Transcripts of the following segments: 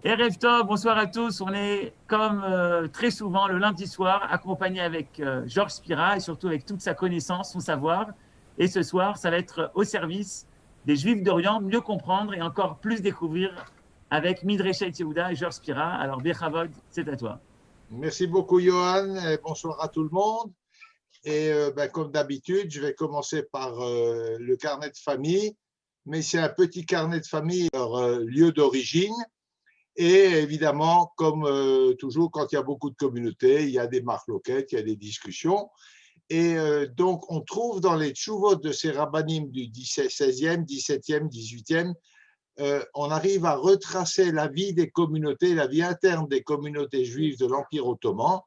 Erev Tov, bonsoir à tous. On est comme très souvent le lundi soir, accompagné avec Georges Spira et surtout avec toute sa connaissance, son savoir. Et ce soir, ça va être au service des Juifs d'Orient, mieux comprendre et encore plus découvrir avec Midreshet Yehuda et Georges Spira. Alors, Bechavod, c'est à toi. Merci beaucoup, Johan. Et bonsoir à tout le monde. Comme d'habitude, je vais commencer par le carnet de famille, mais c'est un petit carnet de famille, leur lieu d'origine. Et évidemment, comme toujours, quand il y a beaucoup de communautés, il y a des marloquettes, il y a des discussions. Donc, on trouve dans les tchouvot de ces rabbinim du 16e, 17e, 18e, on arrive à retracer la vie des communautés, la vie interne des communautés juives de l'Empire ottoman.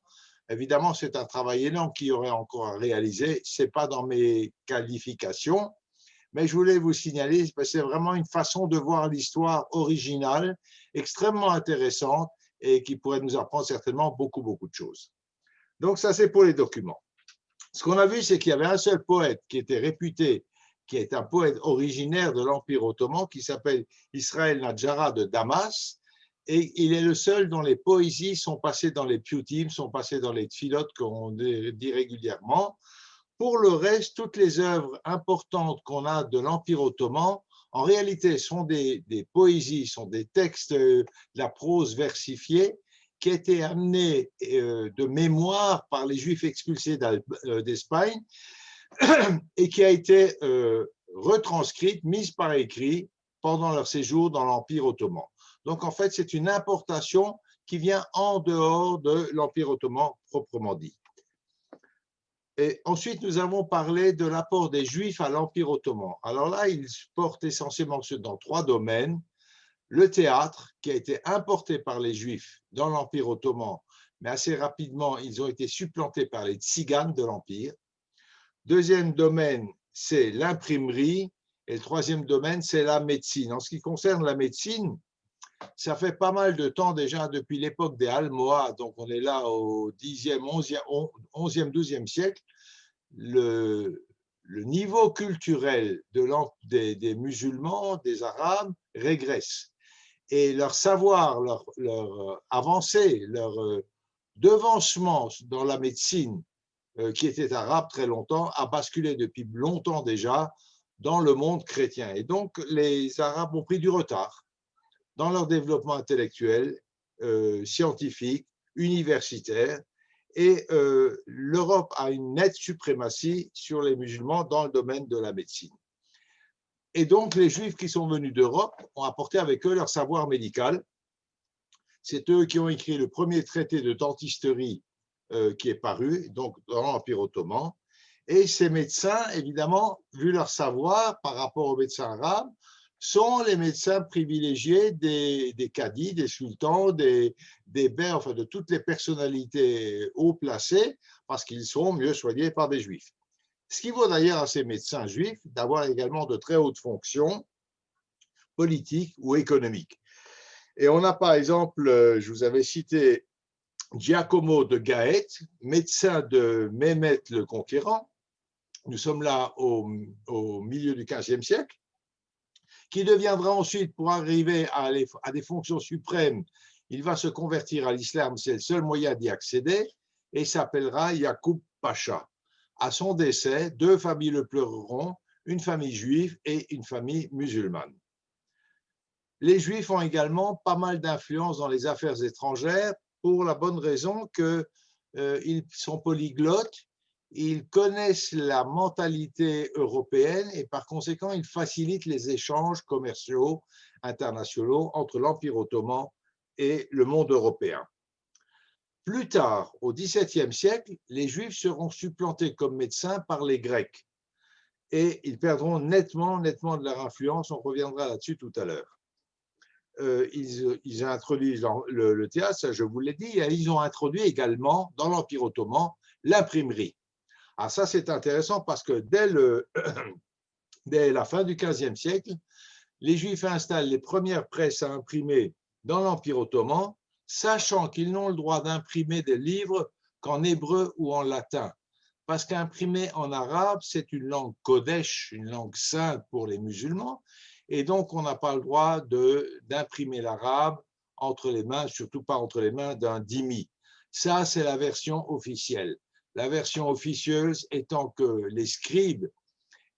Évidemment, c'est un travail énorme qu'il y aurait encore à réaliser. Ce n'est pas dans mes qualifications, mais je voulais vous signaler, c'est vraiment une façon de voir l'histoire originale, extrêmement intéressante et qui pourrait nous apprendre certainement beaucoup, beaucoup de choses. Donc, ça, c'est pour les documents. Ce qu'on a vu, c'est qu'il y avait un seul poète qui était réputé, qui est un poète originaire de l'Empire ottoman, qui s'appelle Israël Nadjara de Damas, et il est le seul dont les poésies sont passées dans les piyutim, sont passées dans les tfilotes, comme on dit régulièrement. Pour le reste, toutes les œuvres importantes qu'on a de l'Empire ottoman, en réalité, sont des poésies, sont des textes de la prose versifiée, qui a été amené de mémoire par les Juifs expulsés d'Espagne et qui a été retranscrite, mise par écrit pendant leur séjour dans l'Empire ottoman. Donc, en fait, c'est une importation qui vient en dehors de l'Empire ottoman proprement dit. Et ensuite, nous avons parlé de l'apport des Juifs à l'Empire ottoman. Alors là, ils portent essentiellement dans trois domaines. Le théâtre, qui a été importé par les Juifs dans l'Empire ottoman, mais assez rapidement, ils ont été supplantés par les tziganes de l'Empire. Deuxième domaine, c'est l'imprimerie. Et le troisième domaine, c'est la médecine. En ce qui concerne la médecine, ça fait pas mal de temps déjà, depuis l'époque des Almohades, donc on est là au 10e, 11e, 12e siècle, le niveau culturel des musulmans, des Arabes, régresse. Et leur savoir, leur avancée, leur devancement dans la médecine, qui était arabe très longtemps, a basculé depuis longtemps déjà dans le monde chrétien. Et donc, les Arabes ont pris du retard dans leur développement intellectuel, scientifique, universitaire, et l'Europe a une nette suprématie sur les musulmans dans le domaine de la médecine. Et donc, les Juifs qui sont venus d'Europe ont apporté avec eux leur savoir médical. C'est eux qui ont écrit le premier traité de dentisterie qui est paru, donc dans l'Empire ottoman. Et ces médecins, évidemment, vu leur savoir par rapport aux médecins arabes, sont les médecins privilégiés des cadis, des sultans, des beys, enfin de toutes les personnalités haut placées, parce qu'ils sont mieux soignés par des juifs. Ce qui vaut d'ailleurs à ces médecins juifs d'avoir également de très hautes fonctions politiques ou économiques. Et on a par exemple, je vous avais cité Giacomo de Gaète, médecin de Mehmet le Conquérant, nous sommes là au milieu du XVe siècle, qui deviendra ensuite, pour arriver à des fonctions suprêmes, il va se convertir à l'islam, c'est le seul moyen d'y accéder, et s'appellera Yacoub Pacha. À son décès, deux familles le pleureront, une famille juive et une famille musulmane. Les Juifs ont également pas mal d'influence dans les affaires étrangères pour la bonne raison qu'ils sont polyglottes, ils connaissent la mentalité européenne et par conséquent, ils facilitent les échanges commerciaux internationaux entre l'Empire ottoman et le monde européen. Plus tard, au XVIIe siècle, les Juifs seront supplantés comme médecins par les Grecs et ils perdront nettement de leur influence. On reviendra là-dessus tout à l'heure. Ils introduisent le théâtre, ça je vous l'ai dit, et ils ont introduit également dans l'Empire ottoman l'imprimerie. Alors ça c'est intéressant parce que dès la fin du XVe siècle, les Juifs installent les premières presses à imprimer dans l'Empire ottoman, sachant qu'ils n'ont le droit d'imprimer des livres qu'en hébreu ou en latin. Parce qu'imprimer en arabe, c'est une langue kodesh, une langue sainte pour les musulmans, et donc on n'a pas le droit d'imprimer l'arabe entre les mains, surtout pas entre les mains d'un dhimmi. Ça, c'est la version officielle. La version officieuse étant que les scribes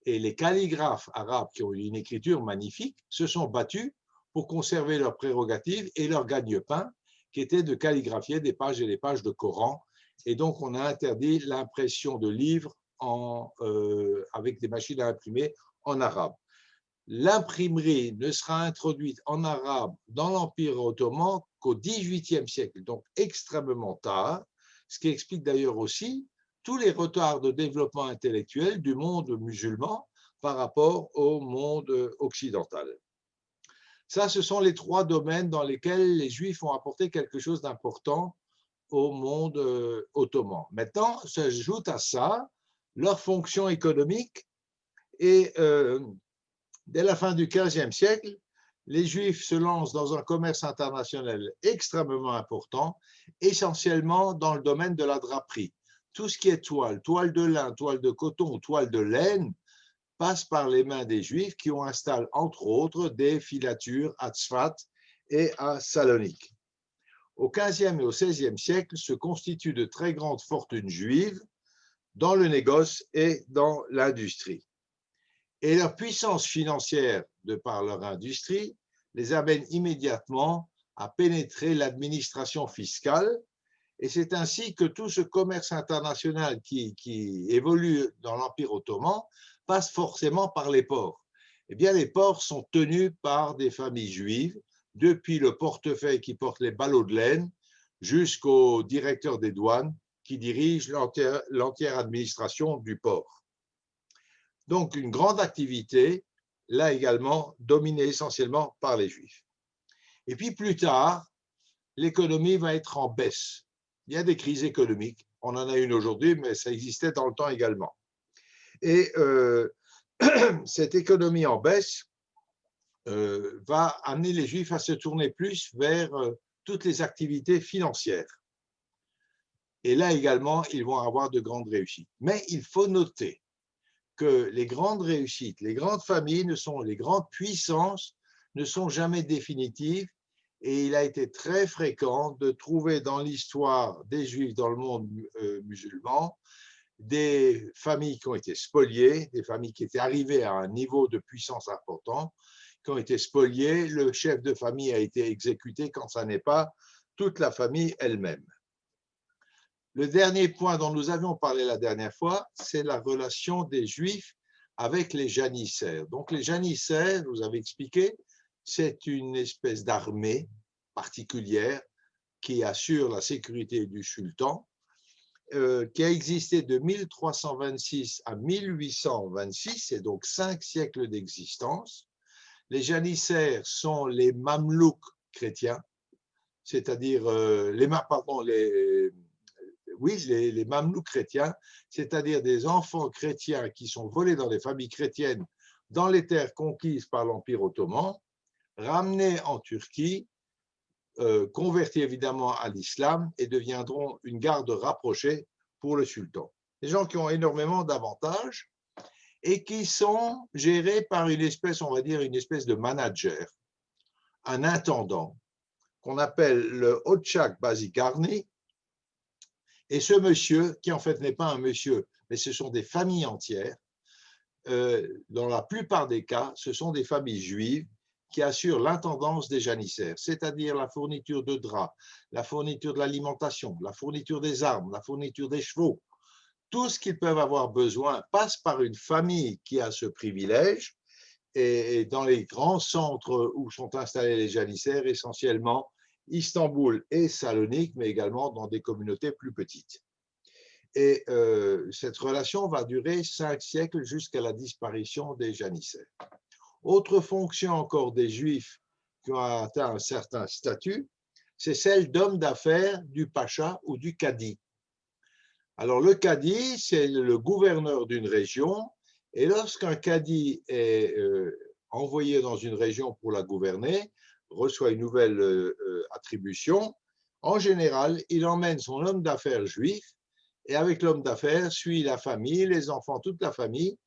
et les calligraphes arabes qui ont eu une écriture magnifique se sont battus pour conserver leurs prérogatives et leur gagne-pain, qui était de calligraphier des pages et des pages de Coran. Et donc, on a interdit l'impression de livres avec des machines à imprimer en arabe. L'imprimerie ne sera introduite en arabe dans l'Empire ottoman qu'au XVIIIe siècle, donc extrêmement tard, ce qui explique d'ailleurs aussi tous les retards de développement intellectuel du monde musulman par rapport au monde occidental. Ça, ce sont les trois domaines dans lesquels les Juifs ont apporté quelque chose d'important au monde ottoman. Maintenant, s'ajoute à ça leur fonction économique et dès la fin du XVe siècle, les Juifs se lancent dans un commerce international extrêmement important, essentiellement dans le domaine de la draperie. Tout ce qui est toile, toile de lin, toile de coton ou toile de laine, passe par les mains des Juifs qui ont installé, entre autres, des filatures à Tzfat et à Salonique. Au XVe et au XVIe siècle se constituent de très grandes fortunes juives dans le négoce et dans l'industrie. Et leur puissance financière, de par leur industrie, les amène immédiatement à pénétrer l'administration fiscale. Et c'est ainsi que tout ce commerce international qui évolue dans l'Empire ottoman passe forcément par les ports. Eh bien, les ports sont tenus par des familles juives, depuis le portefeuille qui porte les ballots de laine jusqu'au directeur des douanes qui dirige l'entière administration du port. Donc, une grande activité, là également, dominée essentiellement par les Juifs. Et puis plus tard, l'économie va être en baisse. Il y a des crises économiques, on en a une aujourd'hui, mais ça existait dans le temps également. Et cette économie en baisse va amener les Juifs à se tourner plus vers toutes les activités financières. Et là également, ils vont avoir de grandes réussites. Mais il faut noter que les grandes réussites, les grandes familles, les grandes puissances ne sont jamais définitives. Et il a été très fréquent de trouver dans l'histoire des Juifs dans le monde musulman des familles qui ont été spoliées, des familles qui étaient arrivées à un niveau de puissance important, qui ont été spoliées. Le chef de famille a été exécuté quand ça n'est pas toute la famille elle-même. Le dernier point dont nous avions parlé la dernière fois, c'est la relation des Juifs avec les janissaires. Donc les janissaires, vous avez expliqué, c'est une espèce d'armée particulière qui assure la sécurité du sultan, qui a existé de 1326 à 1826, et donc 5 siècles d'existence. Les janissaires sont les mamelouks chrétiens, c'est-à-dire les mamelouks chrétiens, c'est-à-dire des enfants chrétiens qui sont volés dans des familles chrétiennes dans les terres conquises par l'Empire ottoman, ramenés en Turquie, convertis évidemment à l'islam et deviendront une garde rapprochée pour le sultan. Des gens qui ont énormément d'avantages et qui sont gérés par une espèce, on va dire, une espèce de manager, un intendant, qu'on appelle le Hochak Bazikarni. Et ce monsieur, qui en fait n'est pas un monsieur, mais ce sont des familles entières, dans la plupart des cas, ce sont des familles juives qui assurent l'intendance des janissaires, c'est-à-dire la fourniture de draps, la fourniture de l'alimentation, la fourniture des armes, la fourniture des chevaux. Tout ce qu'ils peuvent avoir besoin passe par une famille qui a ce privilège. Et dans les grands centres où sont installés les janissaires, essentiellement Istanbul et Salonique, mais également dans des communautés plus petites. Et cette relation va durer 5 siècles jusqu'à la disparition des janissaires. Autre fonction encore des Juifs qui ont atteint un certain statut, c'est celle d'homme d'affaires du pacha ou du cadi. Alors le cadi, c'est le gouverneur d'une région, et lorsqu'un cadi est envoyé dans une région pour la gouverner, reçoit une nouvelle attribution, en général, il emmène son homme d'affaires juif, et avec l'homme d'affaires suit la famille, les enfants, toute la famille,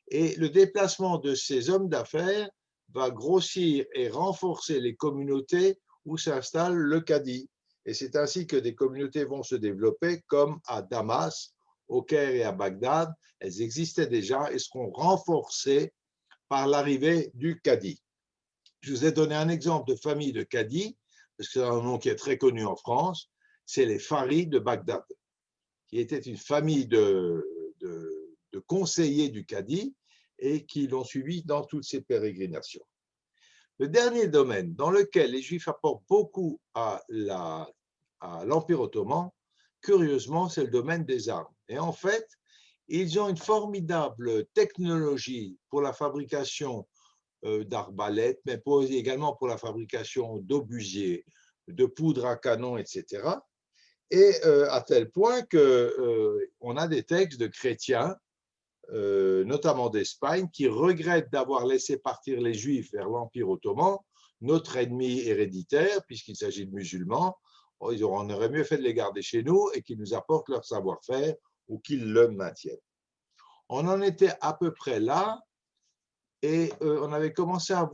et le déplacement de ces hommes d'affaires va grossir et renforcer les communautés où s'installe le cadi. Et c'est ainsi que des communautés vont se développer, comme à Damas, au Caire et à Bagdad. Elles existaient déjà et seront renforcées par l'arrivée du cadi. Je vous ai donné un exemple de famille de cadi, parce que c'est un nom qui est très connu en France, c'est les Faris de Bagdad, qui étaient une famille de conseillers du cadi et qui l'ont suivi dans toutes ses pérégrinations. Le dernier domaine dans lequel les Juifs apportent beaucoup à l'Empire ottoman, curieusement, c'est le domaine des armes. Et en fait, ils ont une formidable technologie pour la fabrication d'arbalètes, mais également pour la fabrication d'obusiers, de poudre à canon, etc. Et à tel point qu'on a des textes de chrétiens, notamment d'Espagne, qui regrettent d'avoir laissé partir les Juifs vers l'Empire ottoman, notre ennemi héréditaire, puisqu'il s'agit de musulmans. On aurait mieux fait de les garder chez nous et qu'ils nous apportent leur savoir-faire ou qu'ils le maintiennent. On en était à peu près là et on avait commencé à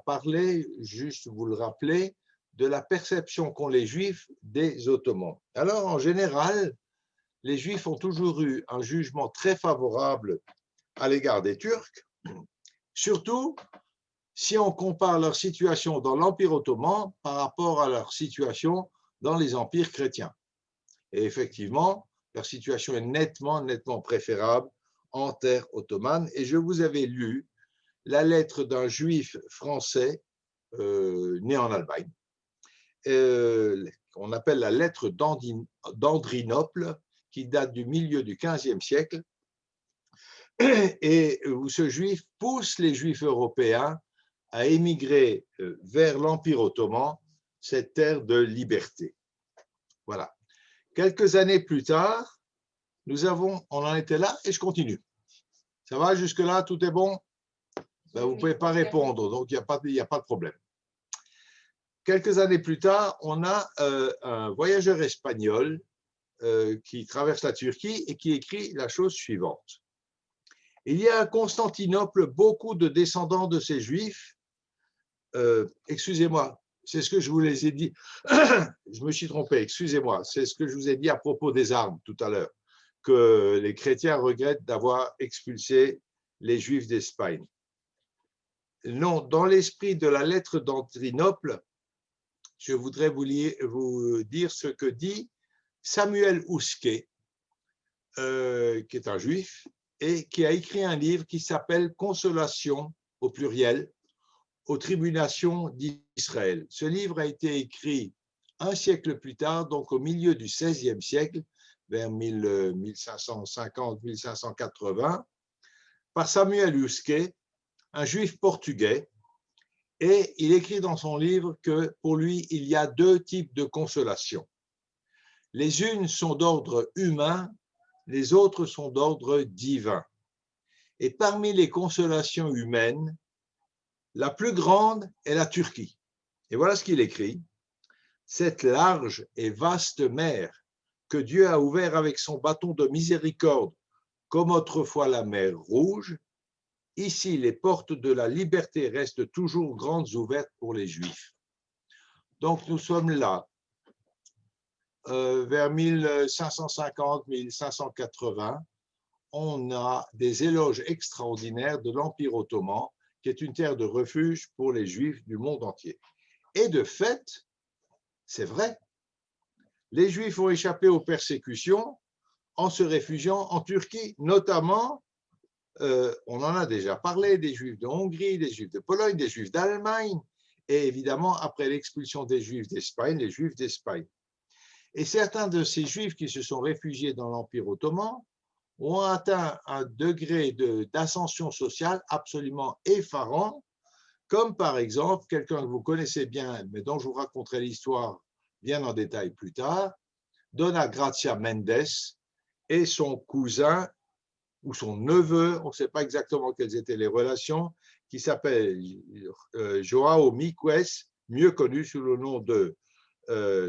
parler, juste vous le rappeler, de la perception qu'ont les Juifs des Ottomans. Alors, en général, les Juifs ont toujours eu un jugement très favorable à l'égard des Turcs, surtout si on compare leur situation dans l'Empire ottoman par rapport à leur situation dans les empires chrétiens. Et effectivement, leur situation est nettement préférable en terre ottomane. Et je vous avais lu la lettre d'un juif français né en Allemagne, qu'on appelle la lettre d'Andrinople, qui date du milieu du XVe siècle, et où ce juif pousse les Juifs européens à émigrer vers l'Empire ottoman, cette terre de liberté. Voilà. Quelques années plus tard, on en était là et je continue. Ça va jusque-là, tout est bon? Ben, vous ne pouvez pas répondre, donc il n'y a pas de problème. Quelques années plus tard, on a un voyageur espagnol qui traverse la Turquie et qui écrit la chose suivante. Il y a à Constantinople beaucoup de descendants de ces Juifs. Excusez-moi, c'est ce que je vous les ai dit. Je me suis trompé, excusez-moi. C'est ce que je vous ai dit à propos des armes tout à l'heure, que les chrétiens regrettent d'avoir expulsé les Juifs d'Espagne. Non, dans l'esprit de la lettre d'Andrinople, je voudrais vous dire ce que dit Samuel Houskay, qui est un juif, et qui a écrit un livre qui s'appelle « Consolation » au pluriel, aux tribulations d'Israël. Ce livre a été écrit un siècle plus tard, donc au milieu du XVIe siècle, vers 1550-1580, par Samuel Houskay, un juif portugais, et il écrit dans son livre que pour lui, il y a deux types de consolation. Les unes sont d'ordre humain, les autres sont d'ordre divin. Et parmi les consolations humaines, la plus grande est la Turquie. Et voilà ce qu'il écrit. Cette large et vaste mer que Dieu a ouverte avec son bâton de miséricorde, comme autrefois la mer Rouge, ici les portes de la liberté restent toujours grandes ouvertes pour les Juifs. Donc nous sommes là, vers 1550-1580, on a des éloges extraordinaires de l'Empire ottoman, qui est une terre de refuge pour les Juifs du monde entier. Et de fait, c'est vrai, les Juifs ont échappé aux persécutions en se réfugiant en Turquie, notamment, on en a déjà parlé, des Juifs de Hongrie, des Juifs de Pologne, des Juifs d'Allemagne, et évidemment, après l'expulsion des Juifs d'Espagne, les Juifs d'Espagne. Et certains de ces Juifs qui se sont réfugiés dans l'Empire ottoman ont atteint un degré d'ascension sociale absolument effarant, comme par exemple quelqu'un que vous connaissez bien, mais dont je vous raconterai l'histoire bien en détail plus tard, Dona Gracia Mendes et son cousin ou son neveu, on ne sait pas exactement quelles étaient les relations, qui s'appelle João Miquès, mieux connu sous le nom de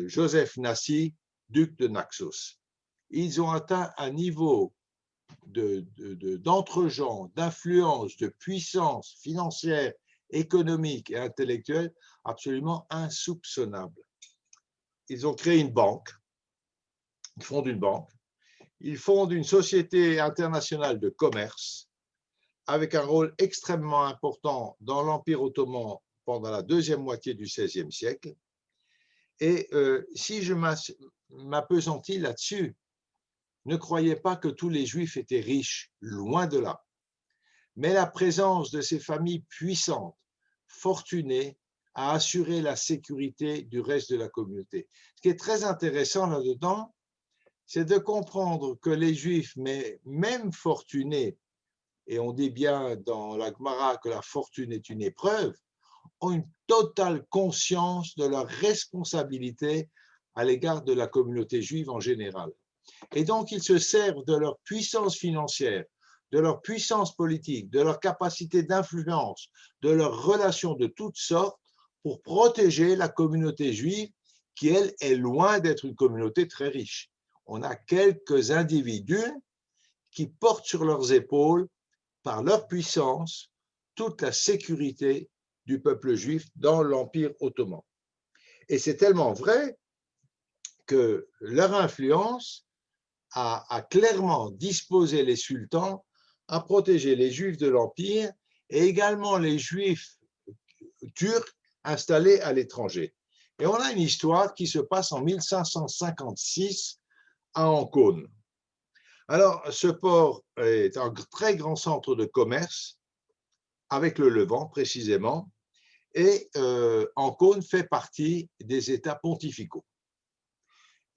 Joseph Nassi, duc de Naxos. Ils ont atteint un niveau d'entre-gens, d'influence, de puissance financière économique et intellectuel absolument insoupçonnable. Ils ont créé une banque, ils fondent une banque, ils fondent une société internationale de commerce avec un rôle extrêmement important dans l'Empire ottoman pendant la deuxième moitié du XVIe siècle. Et si je m'appesantis là-dessus, ne croyez pas que tous les Juifs étaient riches, loin de là. Mais la présence de ces familles puissantes, fortunées, a assuré la sécurité du reste de la communauté. Ce qui est très intéressant là-dedans, c'est de comprendre que les Juifs, mais même fortunés, et on dit bien dans la Gemara que la fortune est une épreuve, ont une totale conscience de leur responsabilité à l'égard de la communauté juive en général. Et donc, ils se servent de leur puissance financière, de leur puissance politique, de leur capacité d'influence, de leurs relations de toutes sortes pour protéger la communauté juive qui, elle, est loin d'être une communauté très riche. On a quelques individus qui portent sur leurs épaules, par leur puissance, toute la sécurité du peuple juif dans l'Empire ottoman. Et c'est tellement vrai que leur influence a clairement disposé les sultans à protéger les Juifs de l'Empire et également les Juifs turcs installés à l'étranger. Et on a une histoire qui se passe en 1556 à Ancône. Alors, ce port est un très grand centre de commerce avec le Levant précisément, et Ancône fait partie des États pontificaux.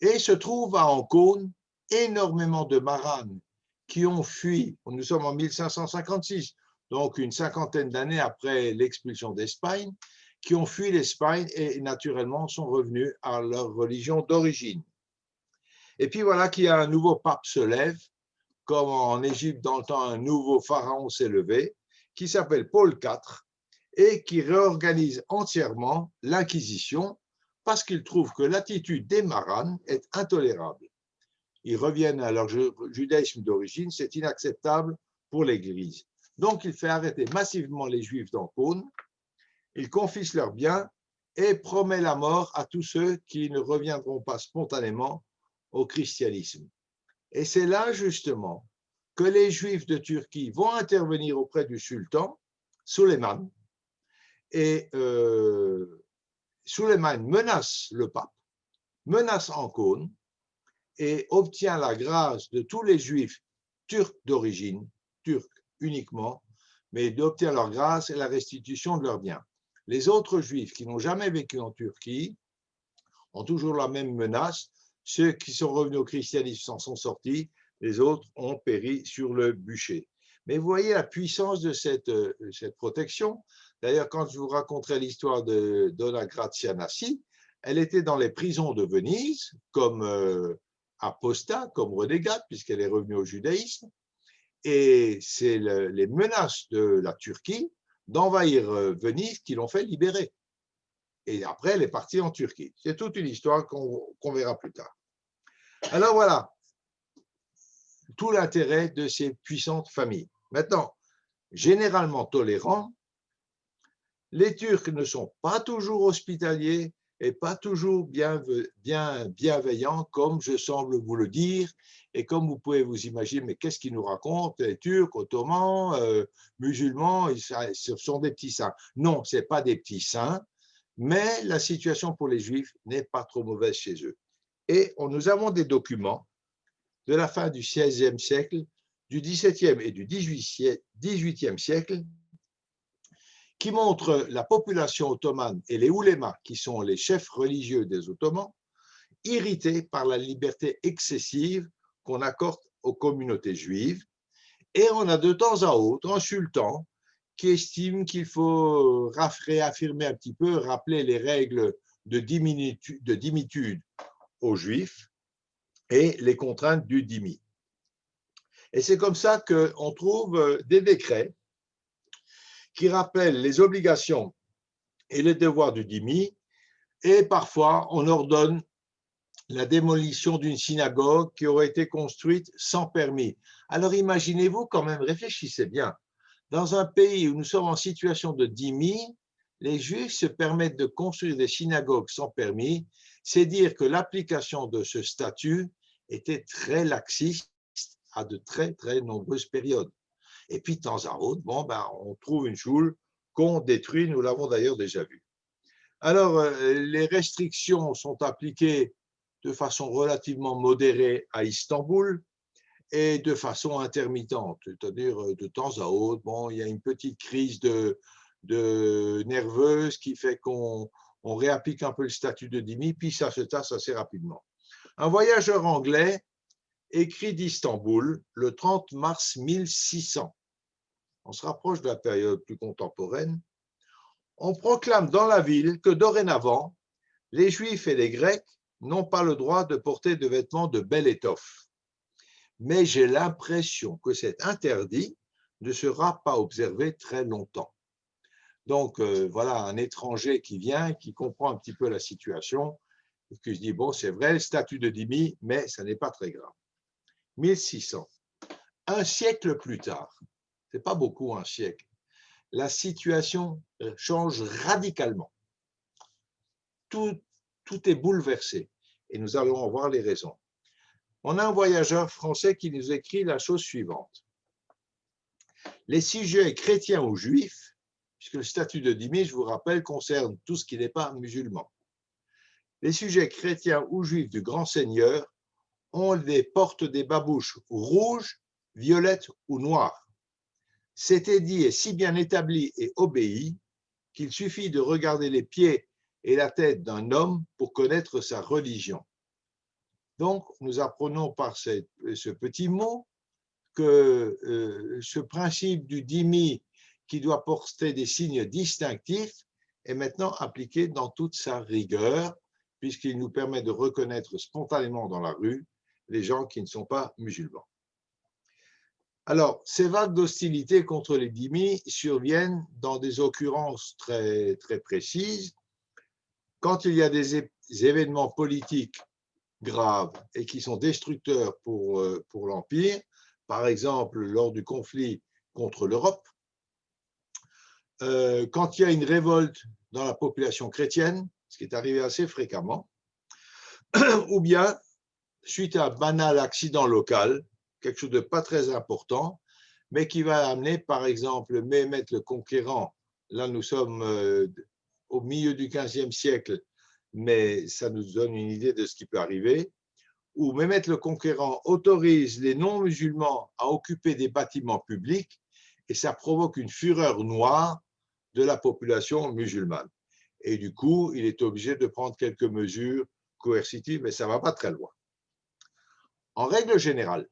Et se trouve à Ancône énormément de maranes qui ont fui, nous sommes en 1556, donc une cinquantaine d'années après l'expulsion d'Espagne, qui ont fui l'Espagne et naturellement sont revenus à leur religion d'origine. Et puis voilà qu'il y a un nouveau pape se lève, comme en Égypte dans le temps un nouveau pharaon s'est levé, qui s'appelle Paul IV, et qui réorganise entièrement l'Inquisition parce qu'il trouve que l'attitude des maranes est intolérable. Ils reviennent à leur judaïsme d'origine, c'est inacceptable pour l'Église. Donc, il fait arrêter massivement les Juifs d'Ancône, il confisque leurs biens et promet la mort à tous ceux qui ne reviendront pas spontanément au christianisme. Et c'est là, justement, que les Juifs de Turquie vont intervenir auprès du sultan, Suleiman, et Suleiman menace le pape, menace Ancône, et obtient la grâce de tous les Juifs turcs d'origine, turcs uniquement, mais d'obtenir leur grâce et la restitution de leurs biens. Les autres Juifs qui n'ont jamais vécu en Turquie ont toujours la même menace. Ceux qui sont revenus au christianisme s'en sont sortis, les autres ont péri sur le bûcher. Mais vous voyez la puissance de cette protection. D'ailleurs, quand je vous raconterai l'histoire de Donna Grazia Nassi, elle était dans les prisons de Venise comme apostat, comme renégate, puisqu'elle est revenue au judaïsme. Et c'est les menaces de la Turquie d'envahir Venise qui l'ont fait libérer. Et après, elle est partie en Turquie. C'est toute une histoire qu'on verra plus tard. Alors voilà, tout l'intérêt de ces puissantes familles. Maintenant, généralement tolérants, les Turcs ne sont pas toujours hospitaliers et pas toujours bienveillants, comme je semble vous le dire, et comme vous pouvez vous imaginer, mais qu'est-ce qu'ils nous racontent, les Turcs, ottomans, musulmans, ce sont des petits saints. Non, ce n'est pas des petits saints, mais la situation pour les Juifs n'est pas trop mauvaise chez eux. Et nous avons des documents de la fin du XVIe siècle, du XVIIe et du XVIIIe siècle, qui montrent la population ottomane et les oulémas, qui sont les chefs religieux des Ottomans, irrités par la liberté excessive qu'on accorde aux communautés juives. Et on a de temps à autre un sultan qui estime qu'il faut réaffirmer un petit peu, rappeler les règles de dimitude aux Juifs et les contraintes du dhimmi. Et c'est comme ça qu'on trouve des décrets qui rappellent les obligations et les devoirs du dhimmi, et parfois on ordonne la démolition d'une synagogue qui aurait été construite sans permis. Alors imaginez-vous quand même, réfléchissez bien, Dans un pays où nous sommes en situation de dhimmi, les Juifs se permettent de construire des synagogues sans permis, c'est dire que l'application de ce statut était très laxiste à de très, très nombreuses périodes. Et puis, de temps à autre, bon, ben, on trouve une choule qu'on détruit, nous l'avons d'ailleurs déjà vu. Alors, les restrictions sont appliquées de façon relativement modérée à Istanbul et de façon intermittente, c'est-à-dire de temps à autre, bon, il y a une petite crise de nerveuse qui fait qu'on réapplique un peu le statut de dhimmi, puis ça se tasse assez rapidement. Un voyageur anglais écrit d'Istanbul le 30 mars 1600. On se rapproche de la période plus contemporaine. On proclame dans la ville que dorénavant, les Juifs et les Grecs n'ont pas le droit de porter de vêtements de belle étoffe. Mais j'ai l'impression que cet interdit ne sera pas observé très longtemps. Donc, voilà un étranger qui vient, qui comprend un petit peu la situation, et qui se dit, bon, c'est vrai, le statut de dhimmi, mais ça n'est pas très grave. 1600. Un siècle plus tard, c'est pas beaucoup un siècle, la situation change radicalement. Tout est bouleversé et nous allons en voir les raisons. On a un voyageur français qui nous écrit la chose suivante. Les sujets chrétiens ou juifs, puisque le statut de dhimmi, je vous rappelle, concerne tout ce qui n'est pas musulman. Les sujets chrétiens ou juifs du grand seigneur portent des babouches rouges, violettes ou noires. Cet édit est si bien établi et obéi qu'il suffit de regarder les pieds et la tête d'un homme pour connaître sa religion. Donc, nous apprenons par ce petit mot que ce principe du dhimmi qui doit porter des signes distinctifs est maintenant appliqué dans toute sa rigueur, puisqu'il nous permet de reconnaître spontanément dans la rue les gens qui ne sont pas musulmans. Alors, ces vagues d'hostilité contre les dhimmis surviennent dans des occurrences très, très précises. Quand il y a des événements politiques graves et qui sont destructeurs pour l'Empire, par exemple lors du conflit contre l'Europe, quand il y a une révolte dans la population chrétienne, ce qui est arrivé assez fréquemment, ou bien suite à un banal accident local, quelque chose de pas très important, mais qui va amener, par exemple, Mehmet le Conquérant, là nous sommes au milieu du XVe siècle, mais ça nous donne une idée de ce qui peut arriver, où Mehmet le Conquérant autorise les non-musulmans à occuper des bâtiments publics et ça provoque une fureur noire de la population musulmane. Et du coup, il est obligé de prendre quelques mesures coercitives, mais ça ne va pas très loin. En règle générale,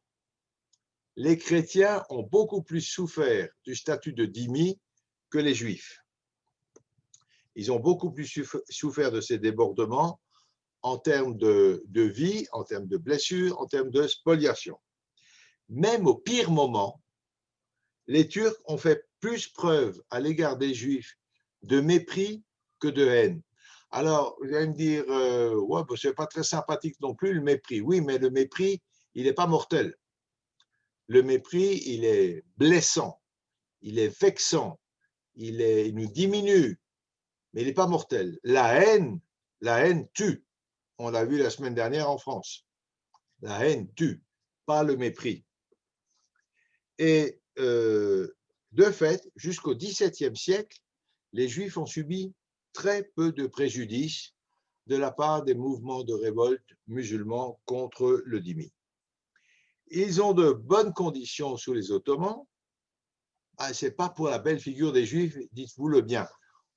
les chrétiens ont beaucoup plus souffert du statut de dhimmi que les juifs. Ils ont beaucoup plus souffert de ces débordements en termes de vie, en termes de blessures, en termes de spoliation. Même au pire moment, les Turcs ont fait plus preuve à l'égard des Juifs de mépris que de haine. Alors, vous allez me dire, ouais, bah, c'est pas très sympathique non plus le mépris. Oui, mais le mépris, il n'est pas mortel. Le mépris, il est blessant, il est vexant, il nous diminue, mais il n'est pas mortel. La haine tue. On l'a vu la semaine dernière en France. La haine tue, pas le mépris. Et de fait, jusqu'au XVIIe siècle, les Juifs ont subi très peu de préjudice de la part des mouvements de révolte musulmans contre le dhimmi. Ils ont de bonnes conditions sous les Ottomans. Ce n'est pas pour la belle figure des Juifs, dites-vous le bien.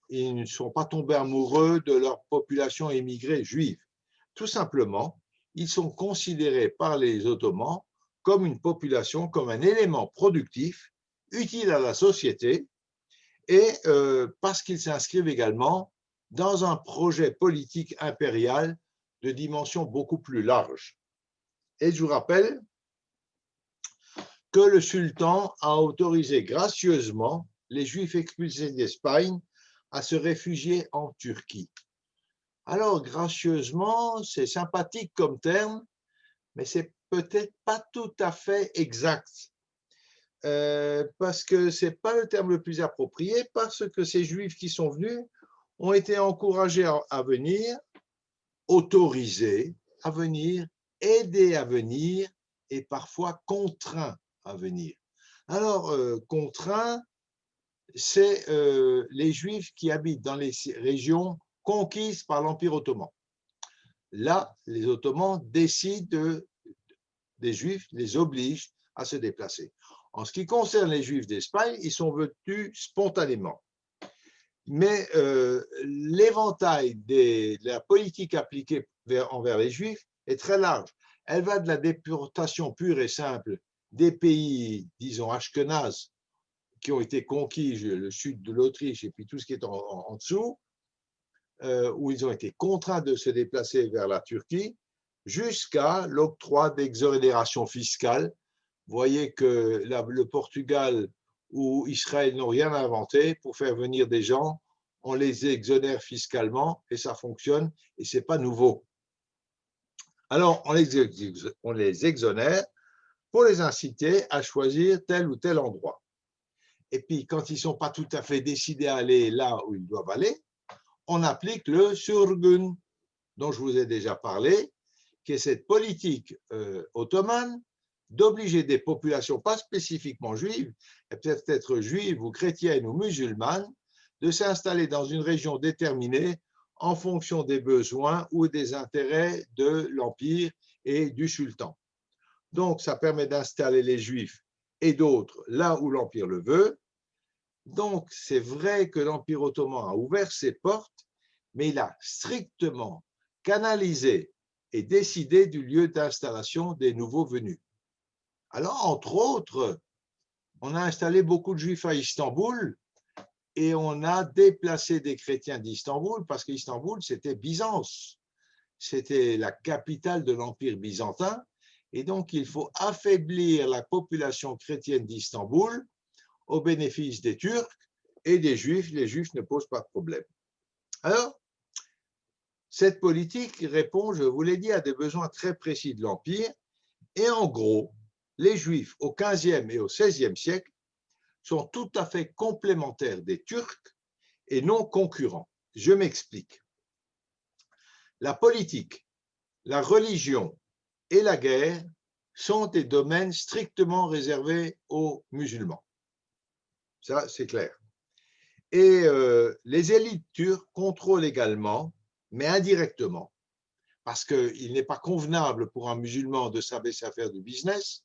Ils ne sont pas tombés amoureux de leur population émigrée juive. Tout simplement, ils sont considérés par les Ottomans comme une population, comme un élément productif, utile à la société, et parce qu'ils s'inscrivent également dans un projet politique impérial de dimension beaucoup plus large. Et je vous rappelle que le sultan a autorisé gracieusement les Juifs expulsés d'Espagne à se réfugier en Turquie. Alors, gracieusement, c'est sympathique comme terme, mais c'est peut-être pas tout à fait exact. parce que ce n'est pas le terme le plus approprié, parce que ces Juifs qui sont venus ont été encouragés à venir, autorisés à venir, aidés à venir et parfois contraints à venir. Alors, contraints, c'est les Juifs qui habitent dans les régions conquises par l'Empire ottoman. Là, les Ottomans décident des Juifs, les obligent à se déplacer. En ce qui concerne les Juifs d'Espagne, ils sont venus spontanément. Mais l'éventail de la politique appliquée envers les Juifs est très large. Elle va de la déportation pure et simple des pays, disons, ashkénazes, qui ont été conquis, le sud de l'Autriche et puis tout ce qui est en dessous, où ils ont été contraints de se déplacer vers la Turquie, jusqu'à l'octroi d'exonérations fiscales. Vous voyez que le Portugal ou Israël n'ont rien inventé pour faire venir des gens, on les exonère fiscalement et ça fonctionne et ce n'est pas nouveau. Alors, on les exonère pour les inciter à choisir tel ou tel endroit. Et puis, quand ils ne sont pas tout à fait décidés à aller là où ils doivent aller, on applique le Sürgün, dont je vous ai déjà parlé, qui est cette politique ottomane d'obliger des populations, pas spécifiquement juives, et peut-être juives ou chrétiennes ou musulmanes, de s'installer dans une région déterminée en fonction des besoins ou des intérêts de l'Empire et du sultan. Donc, ça permet d'installer les Juifs et d'autres là où l'Empire le veut. Donc, c'est vrai que l'Empire ottoman a ouvert ses portes, mais il a strictement canalisé et décidé du lieu d'installation des nouveaux venus. Alors, entre autres, on a installé beaucoup de Juifs à Istanbul et on a déplacé des chrétiens d'Istanbul parce qu'Istanbul, c'était Byzance. C'était la capitale de l'Empire byzantin et donc il faut affaiblir la population chrétienne d'Istanbul au bénéfice des Turcs et des Juifs. Les Juifs ne posent pas de problème. Alors, cette politique répond, je vous l'ai dit, à des besoins très précis de l'Empire et en gros, les Juifs au XVe et au XVIe siècle sont tout à fait complémentaires des Turcs et non concurrents. Je m'explique. La politique, la religion et la guerre sont des domaines strictement réservés aux musulmans. Ça, c'est clair. Et les élites turques contrôlent également, mais indirectement, parce qu'il n'est pas convenable pour un musulman de s'abaisser à faire du business.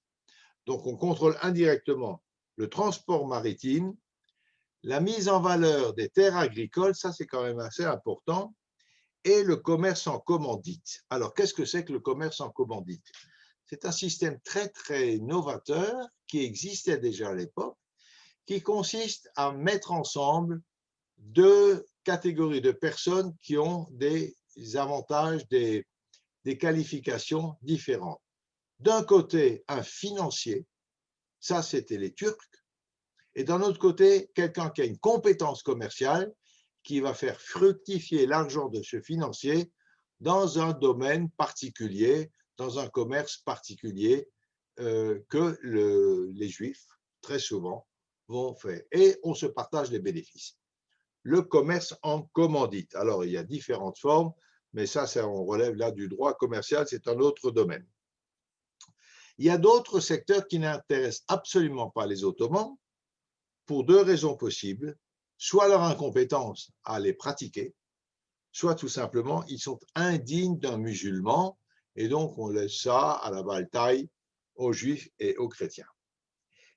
Donc, on contrôle indirectement le transport maritime, la mise en valeur des terres agricoles, ça c'est quand même assez important, et le commerce en commandite. Alors, qu'est-ce que c'est que le commerce en commandite? C'est un système très, très novateur qui existait déjà à l'époque, qui consiste à mettre ensemble deux catégories de personnes qui ont des avantages, des qualifications différentes. D'un côté, un financier, ça c'était les Turcs, et d'un autre côté, quelqu'un qui a une compétence commerciale qui va faire fructifier l'argent de ce financier dans un domaine particulier, dans un commerce particulier que les Juifs, très souvent, vont faire. Et on se partage les bénéfices. Le commerce en commandite. Alors, il y a différentes formes, mais ça on relève là du droit commercial, c'est un autre domaine. Il y a d'autres secteurs qui n'intéressent absolument pas les Ottomans, pour deux raisons possibles, soit leur incompétence à les pratiquer, soit tout simplement ils sont indignes d'un musulman et donc on laisse ça à la bataille aux Juifs et aux chrétiens.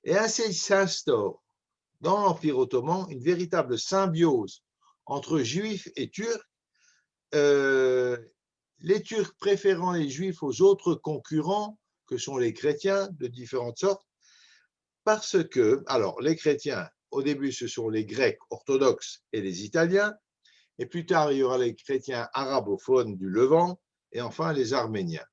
Et ainsi s'instaure dans l'Empire ottoman une véritable symbiose entre Juifs et Turcs, les Turcs préférant les Juifs aux autres concurrents que sont les chrétiens de différentes sortes, parce que, alors les chrétiens, au début ce sont les Grecs orthodoxes et les Italiens, et plus tard il y aura les chrétiens arabophones du Levant, et enfin les Arméniens.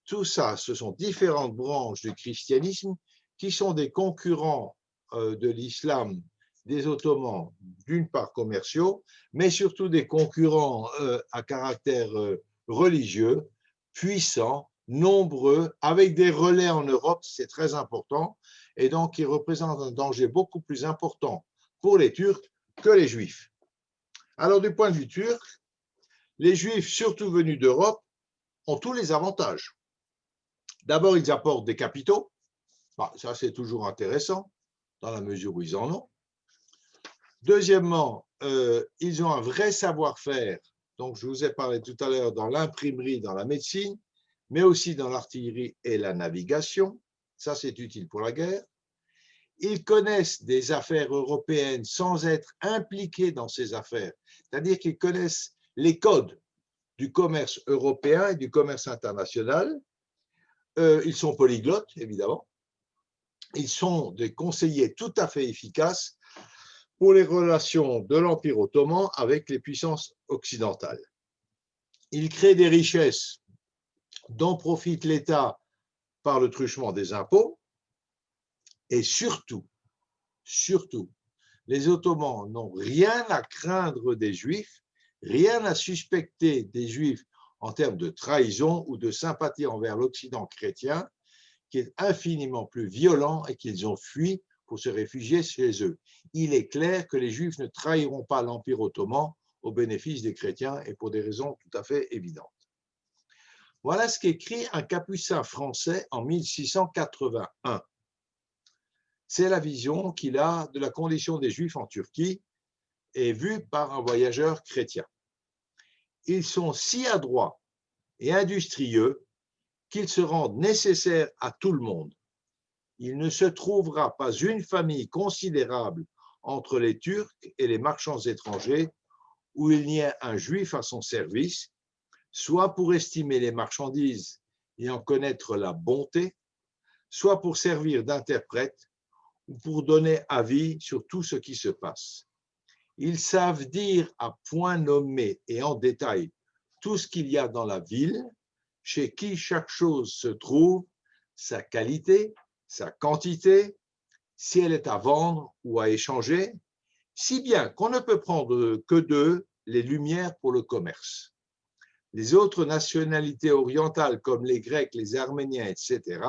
Tout ça, ce sont différentes branches du christianisme qui sont des concurrents de l'islam, des Ottomans, d'une part commerciaux, mais surtout des concurrents à caractère religieux, puissants, nombreux, avec des relais en Europe, c'est très important, et donc ils représentent un danger beaucoup plus important pour les Turcs que les Juifs. Alors du point de vue turc, les Juifs, surtout venus d'Europe, ont tous les avantages. D'abord, ils apportent des capitaux, ça c'est toujours intéressant, dans la mesure où ils en ont. Deuxièmement, ils ont un vrai savoir-faire, donc je vous ai parlé tout à l'heure dans l'imprimerie, dans la médecine, mais aussi dans l'artillerie et la navigation, ça c'est utile pour la guerre. Ils connaissent des affaires européennes sans être impliqués dans ces affaires, c'est-à-dire qu'ils connaissent les codes du commerce européen et du commerce international. Ils sont polyglottes, évidemment. Ils sont des conseillers tout à fait efficaces pour les relations de l'Empire ottoman avec les puissances occidentales. Ils créent des richesses dont profite l'État par le truchement des impôts. Et surtout, les Ottomans n'ont rien à craindre des Juifs, rien à suspecter des Juifs en termes de trahison ou de sympathie envers l'Occident chrétien, qui est infiniment plus violent et qu'ils ont fui pour se réfugier chez eux. Il est clair que les Juifs ne trahiront pas l'Empire ottoman au bénéfice des chrétiens et pour des raisons tout à fait évidentes. Voilà ce qu'écrit un capucin français en 1681. C'est la vision qu'il a de la condition des Juifs en Turquie et vue par un voyageur chrétien. Ils sont si adroits et industrieux qu'ils se rendent nécessaires à tout le monde. Il ne se trouvera pas une famille considérable entre les Turcs et les marchands étrangers où il n'y ait un Juif à son service, soit pour estimer les marchandises et en connaître la bonté, soit pour servir d'interprète ou pour donner avis sur tout ce qui se passe. Ils savent dire à point nommé et en détail tout ce qu'il y a dans la ville, chez qui chaque chose se trouve, sa qualité, sa quantité, si elle est à vendre ou à échanger, si bien qu'on ne peut prendre que d'eux les lumières pour le commerce. Les autres nationalités orientales comme les Grecs, les Arméniens, etc.,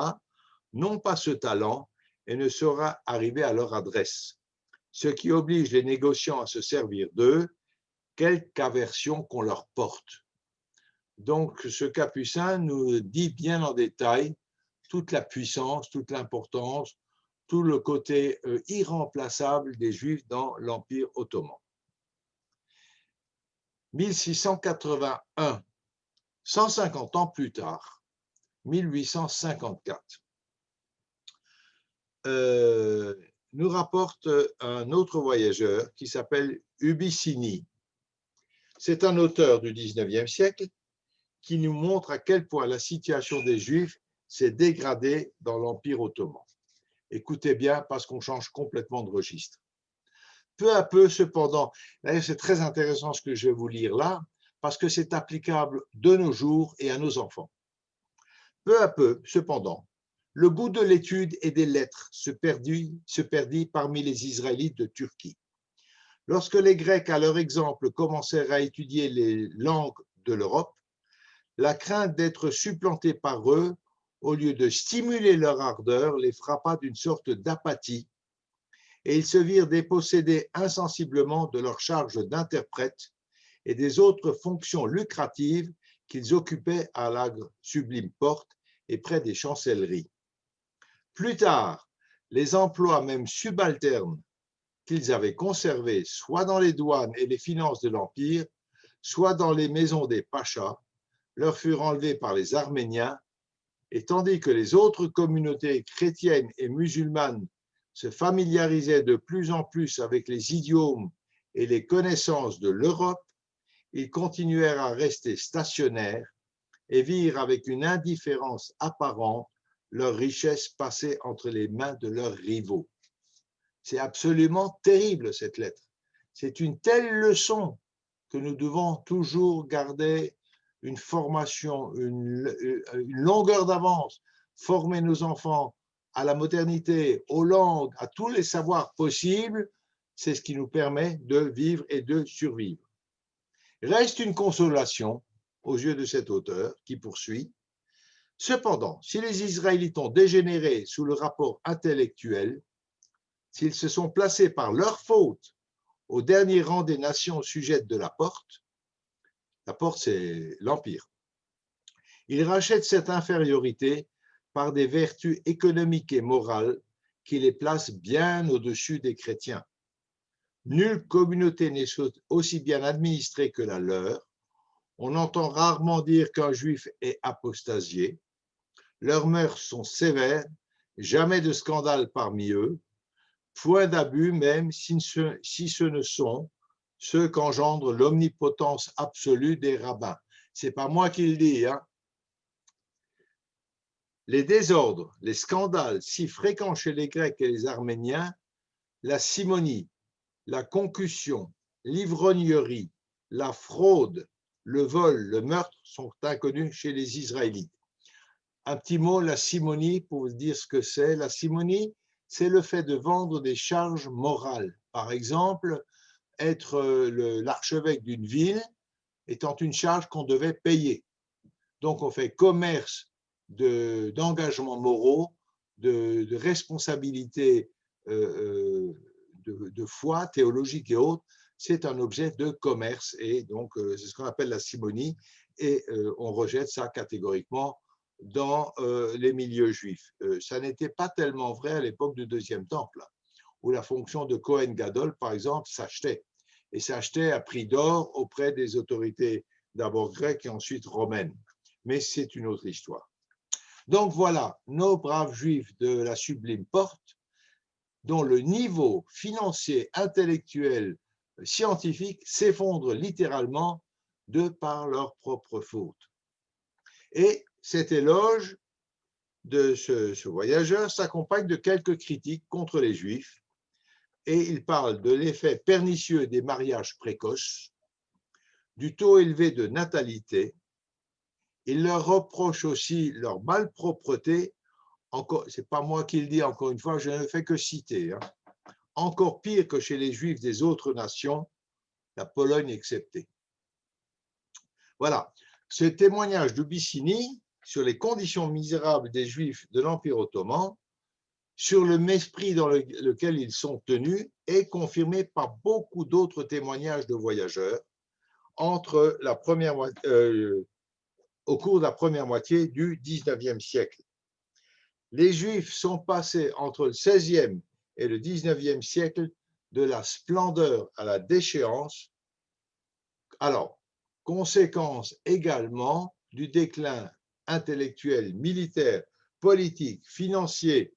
n'ont pas ce talent et ne saura arriver à leur adresse, ce qui oblige les négociants à se servir d'eux, quelque aversion qu'on leur porte. Donc, ce capucin nous dit bien en détail toute la puissance, toute l'importance, tout le côté irremplaçable des Juifs dans l'Empire ottoman. 1681, 150 ans plus tard, 1854, nous rapporte un autre voyageur qui s'appelle Ubicini. C'est un auteur du 19e siècle qui nous montre à quel point la situation des Juifs s'est dégradée dans l'Empire ottoman. Écoutez bien parce qu'on change complètement de registre. Peu à peu, cependant, d'ailleurs c'est très intéressant ce que je vais vous lire là, parce que c'est applicable de nos jours et à nos enfants. Peu à peu, cependant, le goût de l'étude et des lettres se perdit parmi les Israélites de Turquie. Lorsque les Grecs, à leur exemple, commencèrent à étudier les langues de l'Europe, la crainte d'être supplantés par eux, au lieu de stimuler leur ardeur, les frappa d'une sorte d'apathie, et ils se virent dépossédés insensiblement de leur charge d'interprète et des autres fonctions lucratives qu'ils occupaient à la sublime porte et près des chancelleries. Plus tard, les emplois même subalternes qu'ils avaient conservés soit dans les douanes et les finances de l'Empire, soit dans les maisons des pachas, leur furent enlevés par les Arméniens, et tandis que les autres communautés chrétiennes et musulmanes se familiarisaient de plus en plus avec les idiomes et les connaissances de l'Europe, ils continuèrent à rester stationnaires et virent avec une indifférence apparente leurs richesses passer entre les mains de leurs rivaux. C'est absolument terrible cette lettre. C'est une telle leçon que nous devons toujours garder une formation, une longueur d'avance, former nos enfants à la modernité, aux langues, à tous les savoirs possibles, c'est ce qui nous permet de vivre et de survivre. Reste une consolation aux yeux de cet auteur qui poursuit. Cependant, si les Israélites ont dégénéré sous le rapport intellectuel, s'ils se sont placés par leur faute au dernier rang des nations sujettes de la porte c'est l'Empire, ils rachètent cette infériorité par des vertus économiques et morales qui les placent bien au-dessus des chrétiens. Nulle communauté n'est aussi bien administrée que la leur. On entend rarement dire qu'un juif est apostasié. Leurs mœurs sont sévères, jamais de scandale parmi eux, point d'abus même si ce ne sont ceux qu'engendre l'omnipotence absolue des rabbins. C'est pas moi qui le dis, hein. Les désordres, les scandales si fréquents chez les Grecs et les Arméniens, la simonie, la concussion, l'ivrognerie, la fraude, le vol, le meurtre sont inconnus chez les Israélites. Un petit mot, la simonie, pour vous dire ce que c'est. La simonie, c'est le fait de vendre des charges morales. Par exemple, être l'archevêque d'une ville étant une charge qu'on devait payer. Donc, on fait commerce d'engagements moraux, de responsabilités de foi théologique et autres. C'est un objet de commerce et donc c'est ce qu'on appelle la simonie et on rejette ça catégoriquement dans les milieux juifs. Ça n'était pas tellement vrai à l'époque du Deuxième Temple, où la fonction de Kohen Gadol, par exemple, s'achetait. Et s'achetait à prix d'or auprès des autorités d'abord grecques et ensuite romaines. Mais c'est une autre histoire. Donc voilà, nos braves juifs de la Sublime Porte, dont le niveau financier, intellectuel, scientifique s'effondre littéralement de par leur propre faute. Et cet éloge de ce voyageur s'accompagne de quelques critiques contre les Juifs, et il parle de l'effet pernicieux des mariages précoces, du taux élevé de natalité. Il leur reproche aussi leur malpropreté. C'est pas moi qui le dis, encore une fois, je ne fais que citer. Hein. Encore pire que chez les Juifs des autres nations, la Pologne exceptée. Voilà. Ce témoignage d'Ubissini sur les conditions misérables des Juifs de l'Empire ottoman, sur le mépris dans lequel ils sont tenus, est confirmé par beaucoup d'autres témoignages de voyageurs au cours de la première moitié du XIXe siècle. Les Juifs sont passés entre le XVIe et le XIXe siècle de la splendeur à la déchéance. Alors, conséquence également du déclin intellectuel, militaire, politique, financier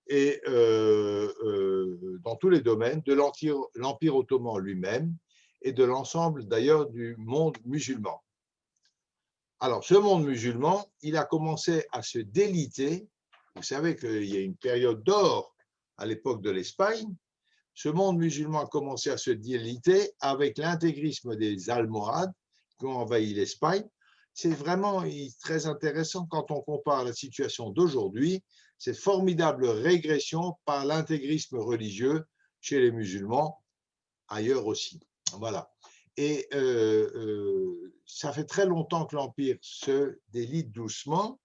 et dans tous les domaines de l'Empire ottoman lui-même et de l'ensemble d'ailleurs du monde musulman. Alors, ce monde musulman, il a commencé à se déliter. Vous savez qu'il y a une période d'or à l'époque de l'Espagne. Ce monde musulman a commencé à se déliter avec l'intégrisme des Almohades qui ont envahi l'Espagne. C'est vraiment très intéressant quand on compare la situation d'aujourd'hui, cette formidable régression par l'intégrisme religieux chez les musulmans, ailleurs aussi. Voilà. Et ça fait très longtemps que l'Empire se délite doucement.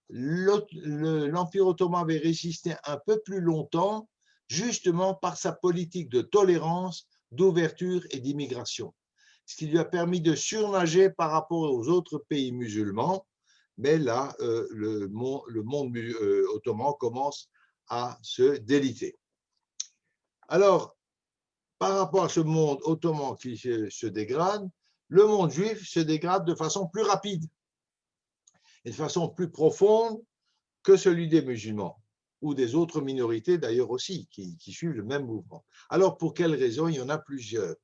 L'Empire ottoman avait résisté un peu plus longtemps, justement par sa politique de tolérance, d'ouverture et d'immigration, ce qui lui a permis de surnager par rapport aux autres pays musulmans. Mais là, le monde ottoman commence à se déliter. Alors, par rapport à ce monde ottoman qui se dégrade, le monde juif se dégrade de façon plus rapide et de façon plus profonde que celui des musulmans ou des autres minorités d'ailleurs aussi qui suivent le même mouvement. Alors, pour quelles raisons? Il y en a plusieurs.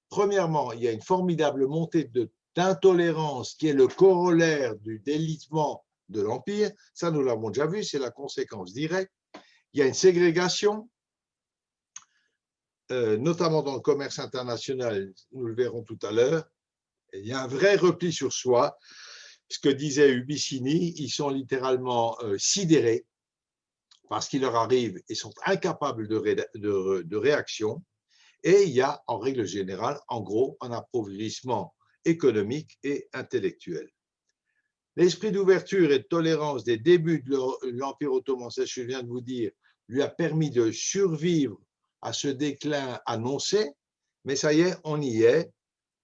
Premièrement, il y a une formidable montée d'intolérance qui est le corollaire du délitement de l'Empire. Ça, nous l'avons déjà vu, c'est la conséquence directe. Il y a une ségrégation, notamment dans le commerce international, nous le verrons tout à l'heure. Il y a un vrai repli sur soi. Ce que disait Ubissini, ils sont littéralement sidérés parce qu'ils leur arrivent et sont incapables de réaction. Et il y a, en règle générale, en gros, un appauvrissement économique et intellectuel. L'esprit d'ouverture et de tolérance des débuts de l'Empire ottoman, c'est ce que je viens de vous dire, lui a permis de survivre à ce déclin annoncé, mais ça y est, on y est,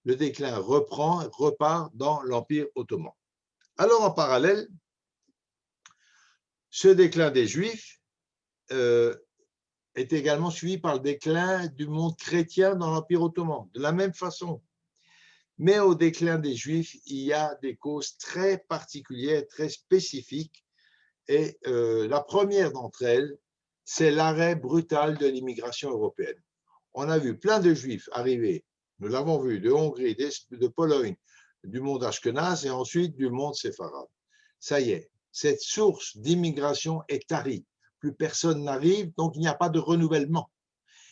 le déclin reprend, repart dans l'Empire ottoman. Alors en parallèle, ce déclin des Juifs est également suivi par le déclin du monde chrétien dans l'Empire ottoman, de la même façon. Mais au déclin des Juifs, il y a des causes très particulières, très spécifiques, et la première d'entre elles, c'est l'arrêt brutal de l'immigration européenne. On a vu plein de Juifs arriver, nous l'avons vu, de Hongrie, de Pologne, du monde ashkénaze et ensuite du monde séfarade. Ça y est, cette source d'immigration est tarie. Plus personne n'arrive, donc il n'y a pas de renouvellement.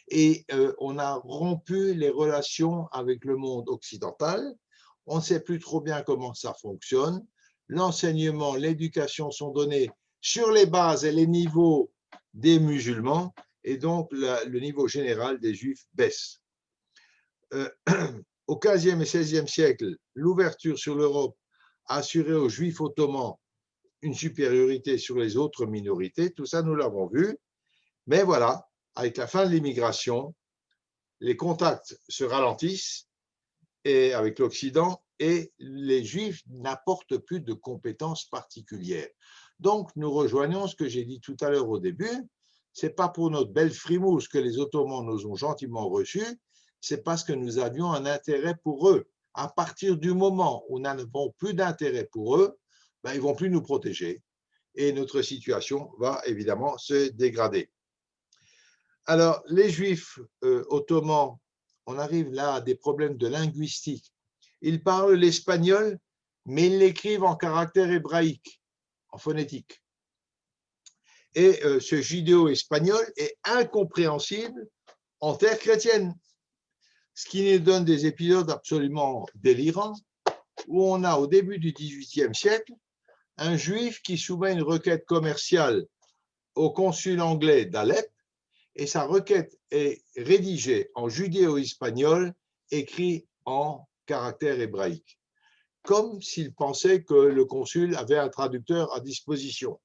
Et on a rompu les relations avec le monde occidental. On ne sait plus trop bien comment ça fonctionne. L'enseignement, l'éducation sont donnés sur les bases et les niveaux des musulmans, et donc le niveau général des Juifs baisse. Au XVe et XVIe siècle, l'ouverture sur l'Europe a assuré aux Juifs ottomans une supériorité sur les autres minorités. Tout ça, nous l'avons vu. Mais voilà, avec la fin de l'immigration, les contacts se ralentissent et avec l'Occident et les Juifs n'apportent plus de compétences particulières. Donc, nous rejoignons ce que j'ai dit tout à l'heure au début. Ce n'est pas pour notre belle frimousse que les Ottomans nous ont gentiment reçus, c'est parce que nous avions un intérêt pour eux. À partir du moment où nous n'avons plus d'intérêt pour eux, ben, ils ne vont plus nous protéger et notre situation va évidemment se dégrader. Alors, les Juifs ottomans, on arrive là à des problèmes de linguistique. Ils parlent l'espagnol, mais ils l'écrivent en caractère hébraïque, en phonétique. Et ce judéo-espagnol est incompréhensible en terre chrétienne, ce qui nous donne des épisodes absolument délirants, où on a au début du XVIIIe siècle un Juif qui soumet une requête commerciale au consul anglais d'Alep, et sa requête est rédigée en judéo-espagnol, écrit en caractère hébraïque, comme s'il pensait que le consul avait un traducteur à disposition.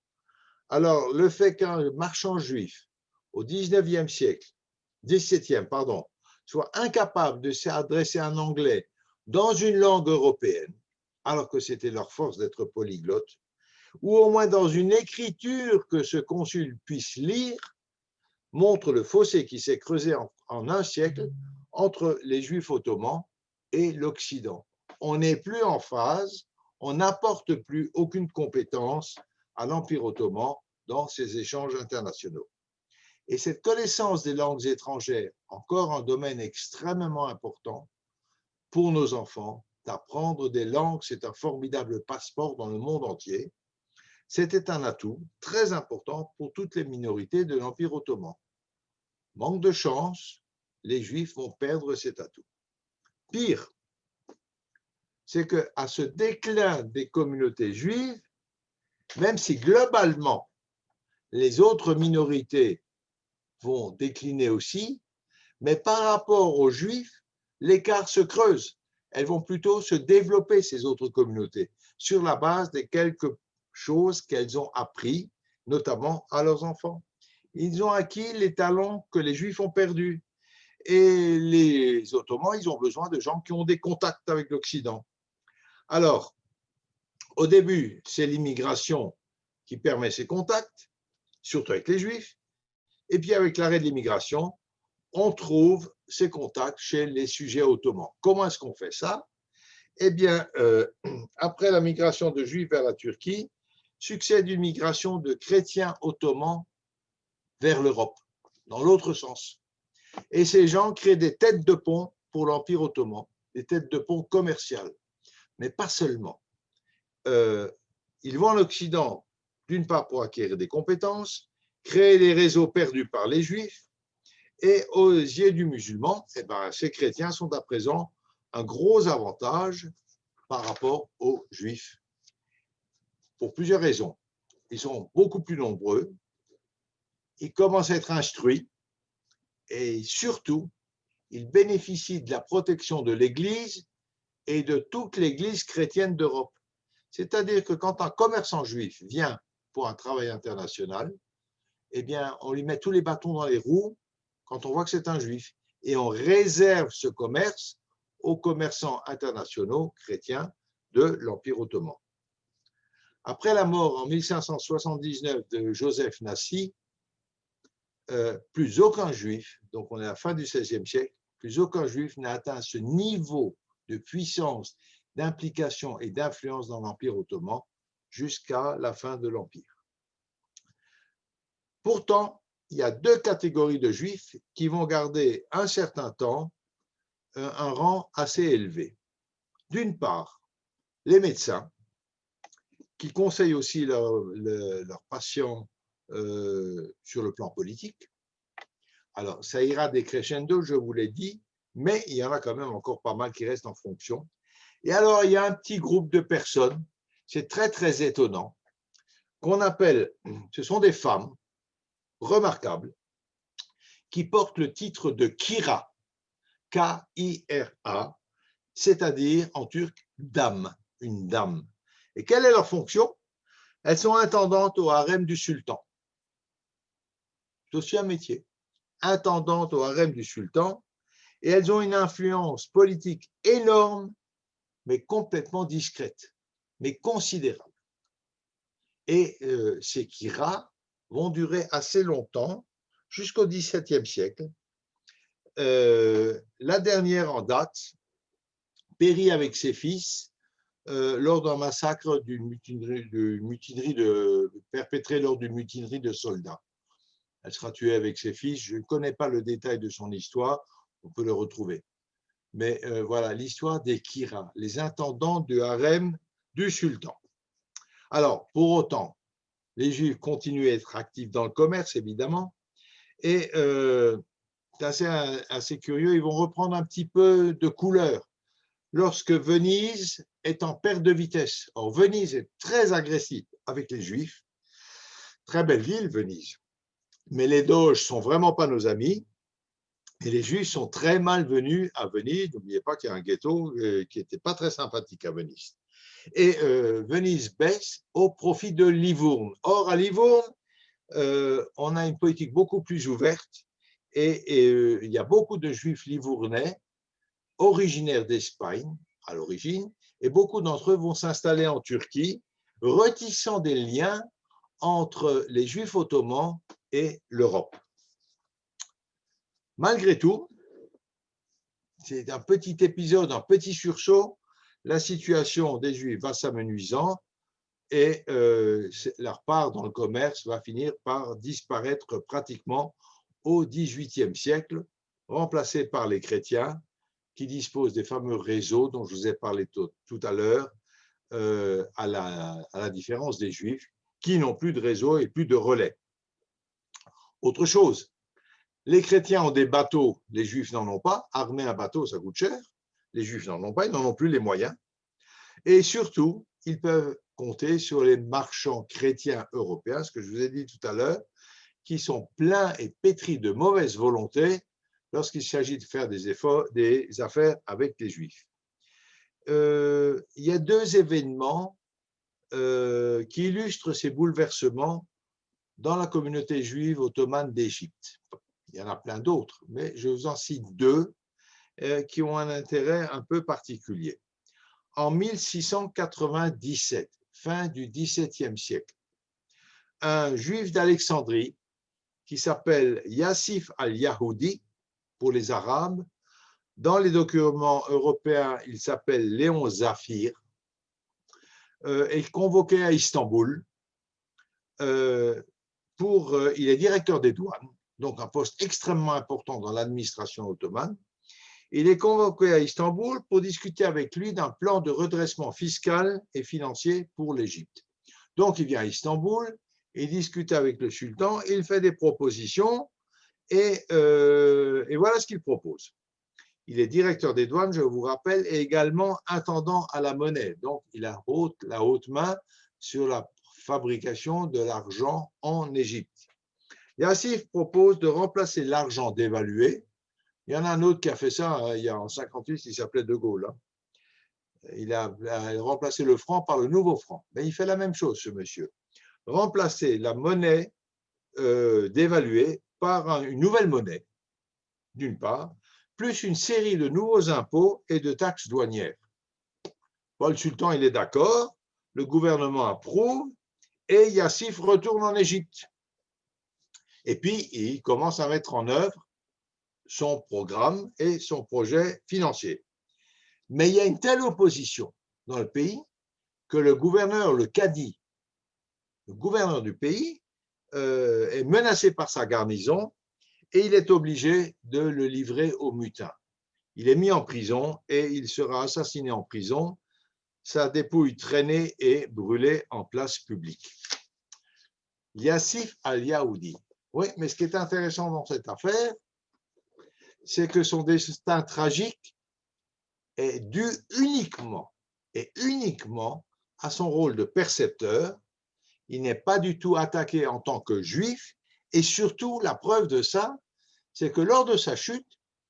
Alors, le fait qu'un marchand juif au XIXe siècle, XVIIe, pardon, soit incapable de s'adresser à un Anglais dans une langue européenne, alors que c'était leur force d'être polyglotte, ou au moins dans une écriture que ce consul puisse lire, montre le fossé qui s'est creusé en un siècle entre les Juifs ottomans et l'Occident. On n'est plus en phase, on n'apporte plus aucune compétence à l'Empire ottoman dans ces échanges internationaux. Et cette connaissance des langues étrangères, encore un domaine extrêmement important pour nos enfants, d'apprendre des langues, c'est un formidable passeport dans le monde entier. C'était un atout très important pour toutes les minorités de l'Empire ottoman. Manque de chance, les Juifs vont perdre cet atout. Pire, c'est qu'à ce déclin des communautés juives, même si globalement les autres minorités vont décliner aussi, mais par rapport aux Juifs, l'écart se creuse. Elles vont plutôt se développer, ces autres communautés, sur la base des quelques choses qu'elles ont appris, notamment à leurs enfants. Ils ont acquis les talents que les Juifs ont perdus. Et les Ottomans, ils ont besoin de gens qui ont des contacts avec l'Occident. Alors, au début, c'est l'immigration qui permet ces contacts, surtout avec les Juifs. Et puis, avec l'arrêt de l'immigration, on trouve ces contacts chez les sujets ottomans. Comment est-ce qu'on fait ça? Eh bien, après la migration de Juifs vers la Turquie, succède une migration de chrétiens ottomans vers l'Europe, dans l'autre sens. Et ces gens créent des têtes de pont pour l'Empire ottoman, des têtes de pont commerciales, mais pas seulement. Ils vont en Occident, d'une part pour acquérir des compétences, créer des réseaux perdus par les Juifs, et aux yeux du musulman, eh ben, ces chrétiens sont à présent un gros avantage par rapport aux Juifs, pour plusieurs raisons. Ils sont beaucoup plus nombreux, ils commencent à être instruits, et surtout, ils bénéficient de la protection de l'Église et de toute l'Église chrétienne d'Europe. C'est-à-dire que quand un commerçant juif vient pour un travail international, eh bien, on lui met tous les bâtons dans les roues quand on voit que c'est un juif. Et on réserve ce commerce aux commerçants internationaux chrétiens de l'Empire ottoman. Après la mort en 1579 de Joseph Nassi, plus aucun juif, donc on est à la fin du XVIe siècle, plus aucun juif n'a atteint ce niveau de puissance, d'implication et d'influence dans l'Empire ottoman jusqu'à la fin de l'Empire. Pourtant, il y a deux catégories de juifs qui vont garder un certain temps un rang assez élevé. D'une part, les médecins, qui conseillent aussi leurs patients sur le plan politique. Alors, ça ira décrescendo, je vous l'ai dit, mais il y en a quand même encore pas mal qui restent en fonction. Et alors, il y a un petit groupe de personnes, c'est très, très étonnant, qu'on appelle, ce sont des femmes remarquables, qui portent le titre de Kira, K-I-R-A, c'est-à-dire en turc, dame, une dame. Et quelle est leur fonction? Elles sont intendantes au harem du sultan. C'est aussi un métier. Intendantes au harem du sultan, et elles ont une influence politique énorme, mais complètement discrète, mais considérable. Et ces kiras vont durer assez longtemps, jusqu'au XVIIe siècle. La dernière en date périt avec ses fils lors d'un massacre perpétré lors d'une mutinerie de soldats. Elle sera tuée avec ses fils. Je ne connais pas le détail de son histoire, on peut le retrouver. Mais voilà, l'histoire des kiras, les intendants du harem du sultan. Alors, pour autant, les Juifs continuent à être actifs dans le commerce, évidemment, et c'est assez curieux, ils vont reprendre un petit peu de couleur lorsque Venise est en perte de vitesse. Or, Venise est très agressive avec les Juifs. Très belle ville, Venise. Mais les Doges ne sont vraiment pas nos amis. Et les Juifs sont très malvenus à Venise. N'oubliez pas qu'il y a un ghetto qui n'était pas très sympathique à Venise. Et Venise baisse au profit de Livourne. Or, à Livourne, on a une politique beaucoup plus ouverte et il y a beaucoup de Juifs livournais originaires d'Espagne à l'origine, et beaucoup d'entre eux vont s'installer en Turquie, retissant des liens entre les Juifs ottomans et l'Europe. Malgré tout, c'est un petit épisode, un petit sursaut, la situation des Juifs va s'amenuisant et leur part dans le commerce va finir par disparaître pratiquement au XVIIIe siècle, remplacée par les chrétiens qui disposent des fameux réseaux dont je vous ai parlé tout à l'heure, à la différence des Juifs qui n'ont plus de réseau et plus de relais. Autre chose, les chrétiens ont des bateaux, les Juifs n'en ont pas. Armer un bateau, ça coûte cher. Les Juifs n'en ont pas, ils n'en ont plus les moyens. Et surtout, ils peuvent compter sur les marchands chrétiens européens, ce que je vous ai dit tout à l'heure, qui sont pleins et pétris de mauvaise volonté lorsqu'il s'agit de faire des affaires avec les Juifs. Il y a deux événements qui illustrent ces bouleversements dans la communauté juive ottomane d'Égypte. Il y en a plein d'autres, mais je vous en cite deux qui ont un intérêt un peu particulier. En 1697, fin du XVIIe siècle, un juif d'Alexandrie qui s'appelle Yassif al-Yahoudi pour les Arabes, dans les documents européens, il s'appelle Léon Zafir, est convoqué à Istanbul. Il est directeur des douanes, donc un poste extrêmement important dans l'administration ottomane. Il est convoqué à Istanbul pour discuter avec lui d'un plan de redressement fiscal et financier pour l'Égypte. Donc, il vient à Istanbul, il discute avec le sultan, il fait des propositions et voilà ce qu'il propose. Il est directeur des douanes, je vous rappelle, et également intendant à la monnaie. Donc, il a la haute main sur la fabrication de l'argent en Égypte. Yassif propose de remplacer l'argent dévalué. Il y en a un autre qui a fait ça il y a en 1958, il s'appelait De Gaulle. Il a remplacé le franc par le nouveau franc. Mais il fait la même chose, ce monsieur. Remplacer la monnaie dévaluée par une nouvelle monnaie, d'une part, plus une série de nouveaux impôts et de taxes douanières. Bon, le sultan, il est d'accord, le gouvernement approuve, et Yassif retourne en Égypte. Et puis, il commence à mettre en œuvre son programme et son projet financier. Mais il y a une telle opposition dans le pays que le gouverneur, le cadi, le gouverneur du pays, est menacé par sa garnison et il est obligé de le livrer aux mutins. Il est mis en prison et il sera assassiné en prison, sa dépouille traînée et brûlée en place publique. Yassif al-Yahoudi. Oui, mais ce qui est intéressant dans cette affaire, c'est que son destin tragique est dû uniquement à son rôle de percepteur. Il n'est pas du tout attaqué en tant que juif, et surtout, la preuve de ça, c'est que lors de sa chute,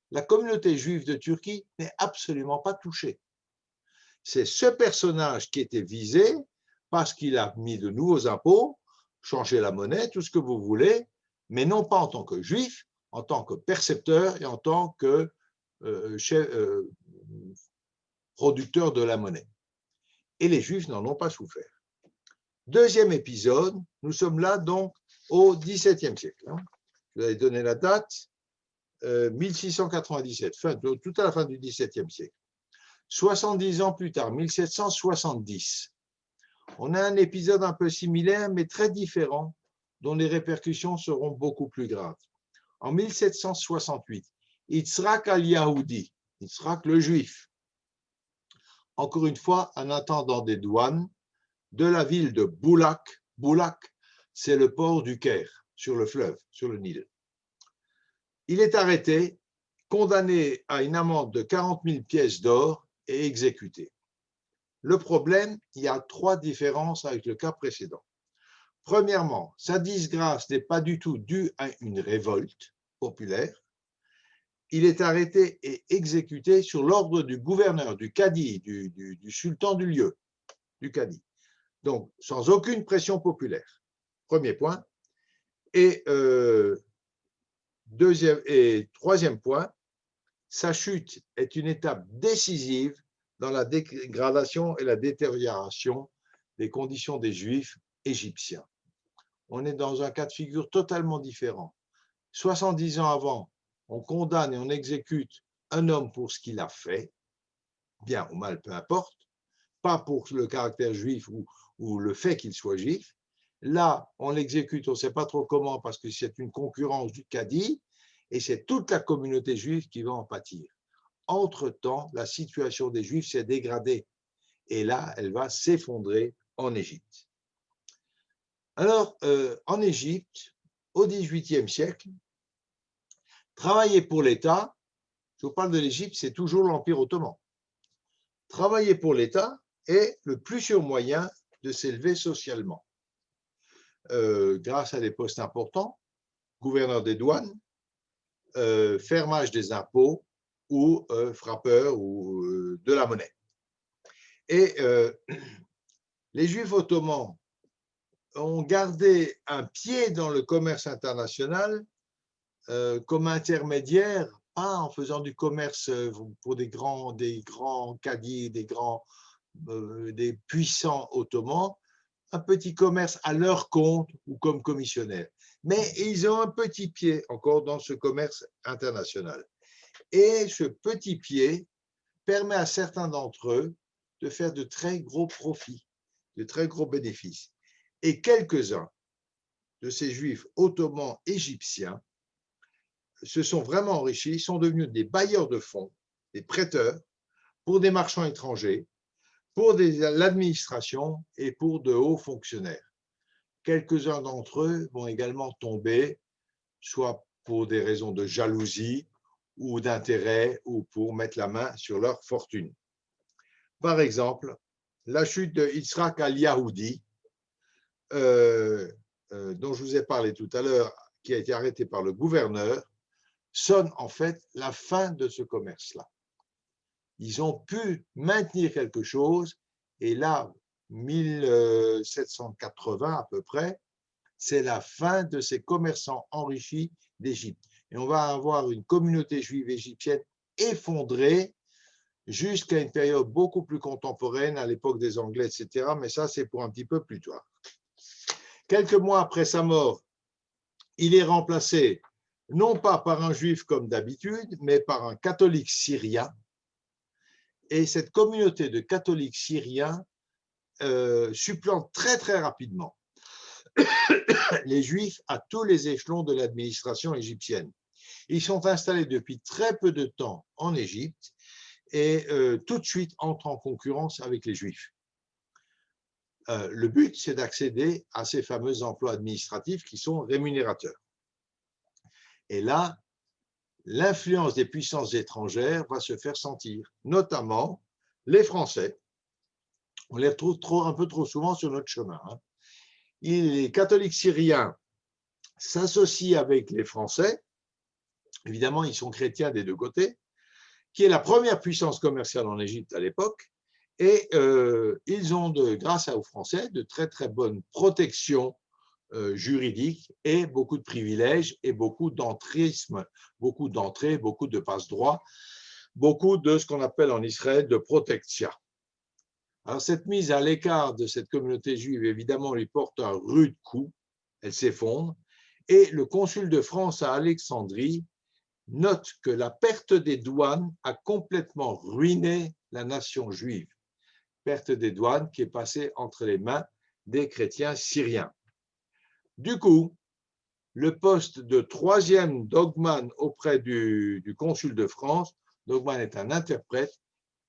la communauté juive de Turquie n'est absolument pas touchée. C'est ce personnage qui était visé parce qu'il a mis de nouveaux impôts, changé la monnaie, tout ce que vous voulez, mais non pas en tant que juif, en tant que percepteur et en tant que producteur de la monnaie. Et les juifs n'en ont pas souffert. Deuxième épisode, nous sommes là donc au XVIIe siècle. Je vous avais donné la date, 1697, tout à la fin du XVIIe siècle. 70 ans plus tard, 1770, on a un épisode un peu similaire, mais très différent, dont les répercussions seront beaucoup plus graves. En 1768, Yitzhak al-Yahoudi, Yitzhak le juif, encore une fois un intendant des douanes de la ville de Boulak. Boulak, c'est le port du Caire, sur le fleuve, sur le Nil. Il est arrêté, condamné à une amende de 40 000 pièces d'or et exécuté. Le problème, il y a trois différences avec le cas précédent. Premièrement, sa disgrâce n'est pas du tout due à une révolte populaire. Il est arrêté et exécuté sur l'ordre du gouverneur, du cadi, du sultan du lieu, du cadi. Donc, sans aucune pression populaire. Premier point. Et troisième point, sa chute est une étape décisive dans la dégradation et la détérioration des conditions des Juifs égyptiens. On est dans un cas de figure totalement différent. 70 ans avant, on condamne et on exécute un homme pour ce qu'il a fait, bien ou mal, peu importe, pas pour le caractère juif ou le fait qu'il soit juif. Là, on l'exécute, on ne sait pas trop comment, parce que c'est une concurrence du cadi, et c'est toute la communauté juive qui va en pâtir. Entre-temps, la situation des Juifs s'est dégradée, et là, elle va s'effondrer en Égypte. Alors, en Égypte, au XVIIIe siècle, travailler pour l'État, je vous parle de l'Égypte, c'est toujours l'Empire ottoman. Travailler pour l'État est le plus sûr moyen de s'élever socialement. Grâce à des postes importants, gouverneur des douanes, fermage des impôts ou frappeur ou de la monnaie. Et les Juifs ottomans ont gardé un pied dans le commerce international comme intermédiaire, pas en faisant du commerce pour des grands cadis, des puissants ottomans, un petit commerce à leur compte ou comme commissionnaires. Mais ils ont un petit pied encore dans ce commerce international. Et ce petit pied permet à certains d'entre eux de faire de très gros profits, de très gros bénéfices. Et quelques-uns de ces juifs ottomans égyptiens se sont vraiment enrichis, sont devenus des bailleurs de fonds, des prêteurs pour des marchands étrangers, pour l'administration et pour de hauts fonctionnaires. Quelques-uns d'entre eux vont également tomber, soit pour des raisons de jalousie ou d'intérêt, ou pour mettre la main sur leur fortune. Par exemple, la chute de Yitzhak al-Yahoudi, dont je vous ai parlé tout à l'heure, qui a été arrêté par le gouverneur, sonne en fait la fin de ce commerce-là. ils ont pu maintenir quelque chose. Et là, 1780 à peu près, c'est la fin de ces commerçants enrichis d'Égypte. Et on va avoir une communauté juive égyptienne effondrée jusqu'à une période beaucoup plus contemporaine, à l'époque des Anglais, etc. Mais ça, c'est pour un petit peu plus tard. Quelques mois après sa mort, il est remplacé non pas par un juif comme d'habitude, mais par un catholique syrien. Et cette communauté de catholiques syriens supplante très, très rapidement les juifs à tous les échelons de l'administration égyptienne. Ils sont installés depuis très peu de temps en Égypte et tout de suite entrent en concurrence avec les juifs. Le but, c'est d'accéder à ces fameux emplois administratifs qui sont rémunérateurs. Et là, l'influence des puissances étrangères va se faire sentir, notamment les Français. On les retrouve un peu trop souvent sur notre chemin. Les catholiques syriens s'associent avec les Français, évidemment ils sont chrétiens des deux côtés, qui est la première puissance commerciale en Égypte à l'époque, et ils ont, grâce aux Français, de très très bonnes protections juridiques et beaucoup de privilèges et beaucoup d'entrisme, beaucoup d'entrées, beaucoup de passe-droit, beaucoup de ce qu'on appelle en Israël de protection. Alors cette mise à l'écart de cette communauté juive, évidemment, lui porte un rude coup, elle s'effondre, et le consul de France à Alexandrie note que la perte des douanes a complètement ruiné la nation juive. Perte des douanes qui est passée entre les mains des chrétiens syriens. Du coup, le poste de troisième dogman auprès du consul de France, dogman est un interprète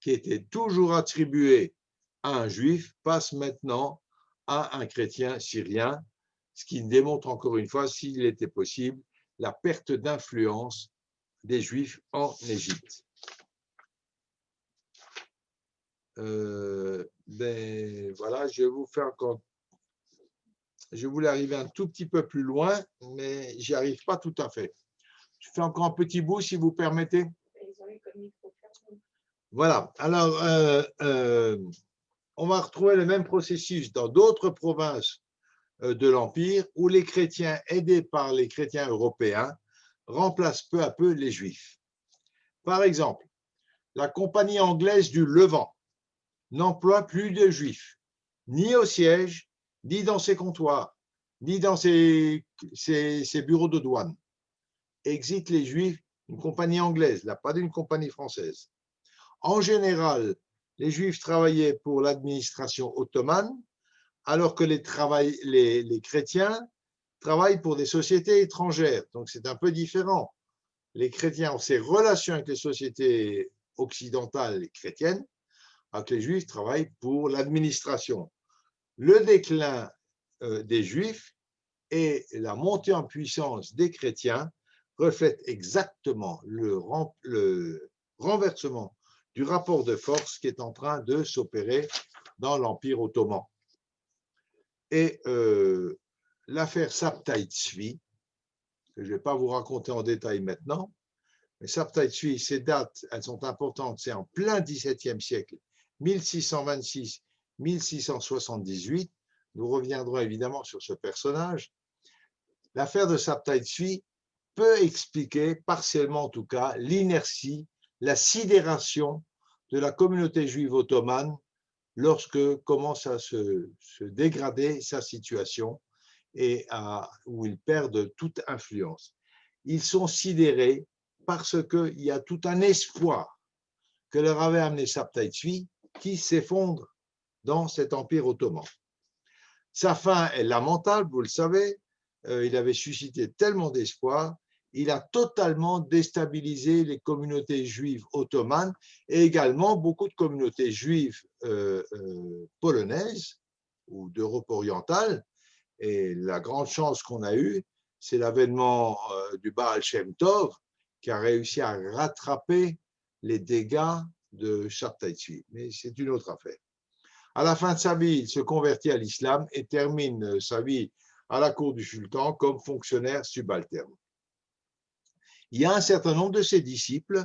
qui était toujours attribué à un juif, passe maintenant à un chrétien syrien, ce qui démontre encore une fois, s'il était possible, la perte d'influence des Juifs en Égypte. Voilà, je vais vous faire encore. Je voulais arriver un tout petit peu plus loin, mais j'y arrive pas tout à fait. Je fais encore un petit bout, si vous permettez. Voilà. Alors, on va retrouver le même processus dans d'autres provinces de l'Empire, où les chrétiens, aidés par les chrétiens européens, remplacent peu à peu les Juifs. Par exemple, la Compagnie anglaise du Levant n'emploie plus de Juifs, ni au siège, ni dans ses comptoirs, ni dans ses bureaux de douane. Exit les Juifs, une compagnie anglaise, là, pas d'une compagnie française. En général, les Juifs travaillaient pour l'administration ottomane, alors que les chrétiens travaillent pour des sociétés étrangères. Donc, c'est un peu différent. Les chrétiens ont ces relations avec les sociétés occidentales et chrétiennes, alors que les Juifs travaillent pour l'administration. Le déclin des Juifs et la montée en puissance des chrétiens reflètent exactement le renversement du rapport de force qui est en train de s'opérer dans l'Empire ottoman. Et l'affaire Sabtai Tzvi, que je ne vais pas vous raconter en détail maintenant, mais Sabtai Tzvi, ces dates, elles sont importantes, c'est en plein XVIIe siècle, 1626-1678. Nous reviendrons évidemment sur ce personnage. L'affaire de Sabtai Tzvi peut expliquer, partiellement en tout cas, l'inertie, la sidération de la communauté juive ottomane lorsque commence à se dégrader sa situation et où ils perdent toute influence. Ils sont sidérés parce qu'il y a tout un espoir que leur avait amené Sabtai Tzvi qui s'effondre dans cet empire ottoman. Sa fin est lamentable, vous le savez, il avait suscité tellement d'espoir, il a totalement déstabilisé les communautés juives ottomanes et également beaucoup de communautés juives polonaises ou d'Europe orientale. Et la grande chance qu'on a eue, c'est l'avènement du Baal Shem Tov qui a réussi à rattraper les dégâts de Sabtai Tzvi. Mais c'est une autre affaire. À la fin de sa vie, il se convertit à l'islam et termine sa vie à la cour du sultan comme fonctionnaire subalterne. Il y a un certain nombre de ses disciples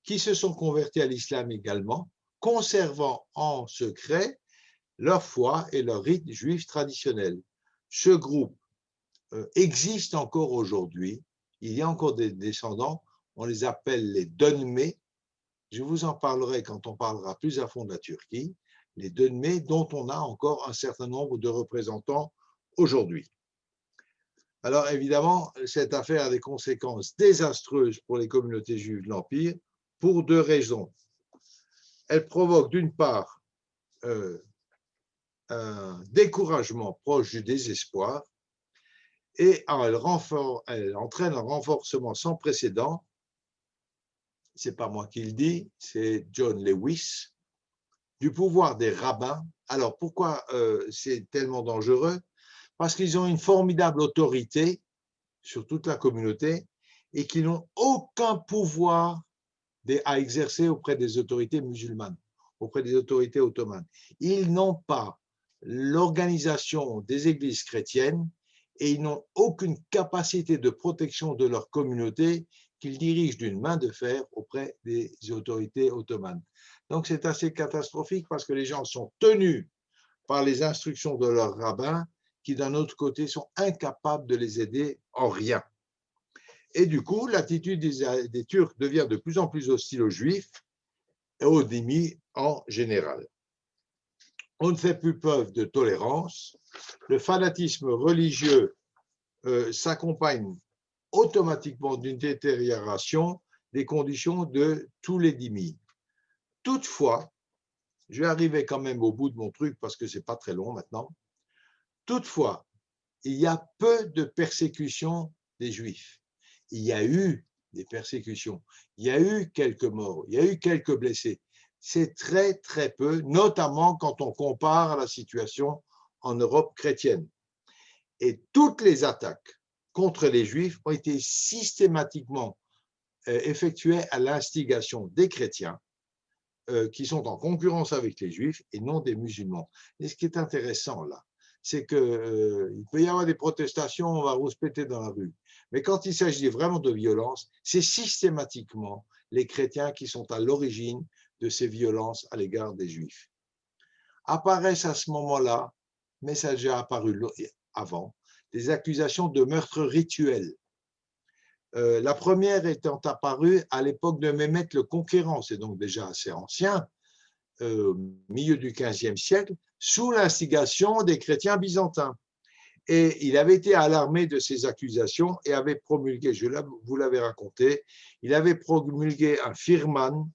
qui se sont convertis à l'islam également, conservant en secret leur foi et leur rite juif traditionnel. Ce groupe existe encore aujourd'hui. Il y a encore des descendants, on les appelle les Dönme. Je vous en parlerai quand on parlera plus à fond de la Turquie, les Dönme, dont on a encore un certain nombre de représentants aujourd'hui. Alors évidemment, cette affaire a des conséquences désastreuses pour les communautés juives de l'Empire pour deux raisons. Elle provoque d'une part un découragement proche du désespoir et elle entraîne un renforcement sans précédent. C'est pas moi qui le dis, c'est John Lewis, du pouvoir des rabbins. Alors pourquoi c'est tellement dangereux? Parce qu'ils ont une formidable autorité sur toute la communauté et qu'ils n'ont aucun pouvoir à exercer auprès des autorités musulmanes, auprès des autorités ottomanes. Ils n'ont pas l'organisation des églises chrétiennes et ils n'ont aucune capacité de protection de leur communauté qu'ils dirigent d'une main de fer auprès des autorités ottomanes. Donc c'est assez catastrophique parce que les gens sont tenus par les instructions de leurs rabbins qui d'un autre côté sont incapables de les aider en rien. Et du coup, l'attitude des Turcs devient de plus en plus hostile aux Juifs et aux dhimmis en général. On ne fait plus preuve de tolérance. Le fanatisme religieux s'accompagne automatiquement d'une détérioration des conditions de tous les dhimmis. Toutefois, je vais arriver quand même au bout de mon truc parce que ce n'est pas très long maintenant. Toutefois, il y a peu de persécutions des Juifs. Il y a eu des persécutions, il y a eu quelques morts, il y a eu quelques blessés. C'est très, très peu, notamment quand on compare à la situation en Europe chrétienne. Et toutes les attaques contre les Juifs ont été systématiquement effectuées à l'instigation des chrétiens qui sont en concurrence avec les Juifs et non des musulmans. Et ce qui est intéressant là, c'est qu'il peut y avoir des protestations, on va rouspéter dans la rue. Mais quand il s'agit vraiment de violence, c'est systématiquement les chrétiens qui sont à l'origine de ces violences à l'égard des Juifs. Apparaissent à ce moment-là, mais ça a déjà apparu avant, des accusations de meurtre rituel. La première étant apparue à l'époque de Mehmet le Conquérant, c'est donc déjà assez ancien, milieu du XVe siècle, sous l'instigation des chrétiens byzantins. Et il avait été alarmé de ces accusations et avait promulgué, vous l'avez raconté, il avait promulgué un firman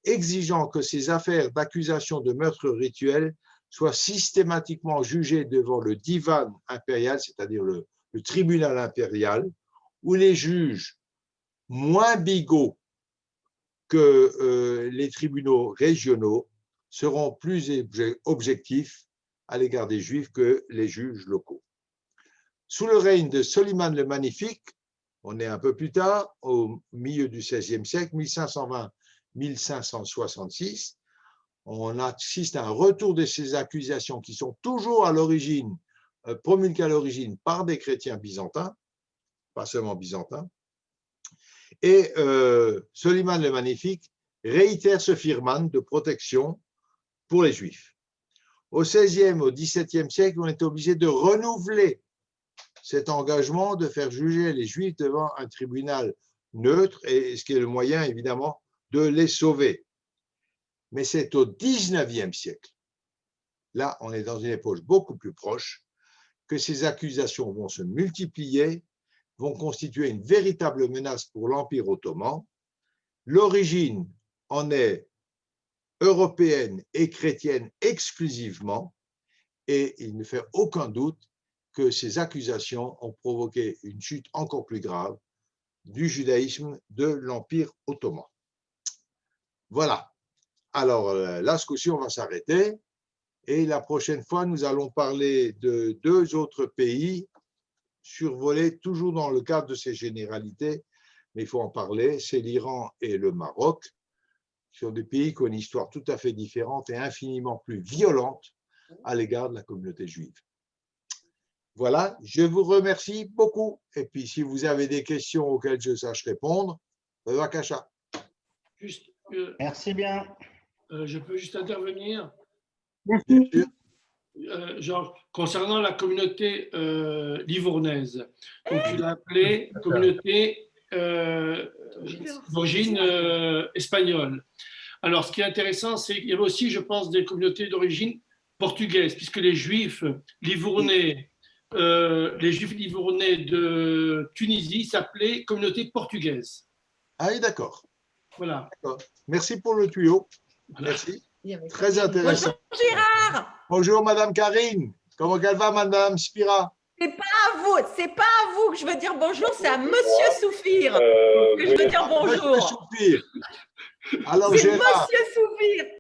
exigeant que ces affaires d'accusation de meurtre rituel soient systématiquement jugées devant le divan impérial, c'est-à-dire le tribunal impérial, où les juges moins bigots que les tribunaux régionaux seront plus objectifs à l'égard des Juifs que les juges locaux. Sous le règne de Soliman le Magnifique, on est un peu plus tard, au milieu du XVIe siècle, 1520-1566, on assiste à un retour de ces accusations qui sont toujours à l'origine, promulguées à l'origine par des chrétiens byzantins, pas seulement byzantins, et Soliman le Magnifique réitère ce firman de protection pour les Juifs. Au XVIe, au XVIIe siècle, on est obligé de renouveler cet engagement de faire juger les Juifs devant un tribunal neutre, et ce qui est le moyen, évidemment, de les sauver. Mais c'est au XIXe siècle, là on est dans une époque beaucoup plus proche, que ces accusations vont se multiplier, vont constituer une véritable menace pour l'Empire ottoman. L'origine en est européenne et chrétienne exclusivement, et il ne fait aucun doute que ces accusations ont provoqué une chute encore plus grave du judaïsme de l'Empire ottoman. Voilà. Alors là, ce coup-ci, on va s'arrêter. Et la prochaine fois, nous allons parler de deux autres pays survolés, toujours dans le cadre de ces généralités, mais il faut en parler, c'est l'Iran et le Maroc, qui sont des pays qui ont une histoire tout à fait différente et infiniment plus violente à l'égard de la communauté juive. Voilà, je vous remercie beaucoup. Et puis, si vous avez des questions auxquelles je sache répondre, bevakasha. Juste, Merci bien. je peux juste intervenir. Bien sûr. Genre, concernant la communauté livournaise. Donc, tu l'as appelée communauté d'origine espagnole. Alors, ce qui est intéressant, c'est qu'il y avait aussi, je pense, des communautés d'origine portugaise, puisque les Juifs livournais de Tunisie s'appelaient communauté portugaise. Ah oui, d'accord. Voilà. Merci pour le tuyau. Voilà. Merci. Très intéressant. Bonjour Gérard. Bonjour, Madame Karine. Comment elle va, Madame Spira? C'est pas à vous que je veux dire bonjour, c'est à Monsieur Soufir que je veux dire bonjour. Sophie. Alors, C'est Gérard. Monsieur Soufir.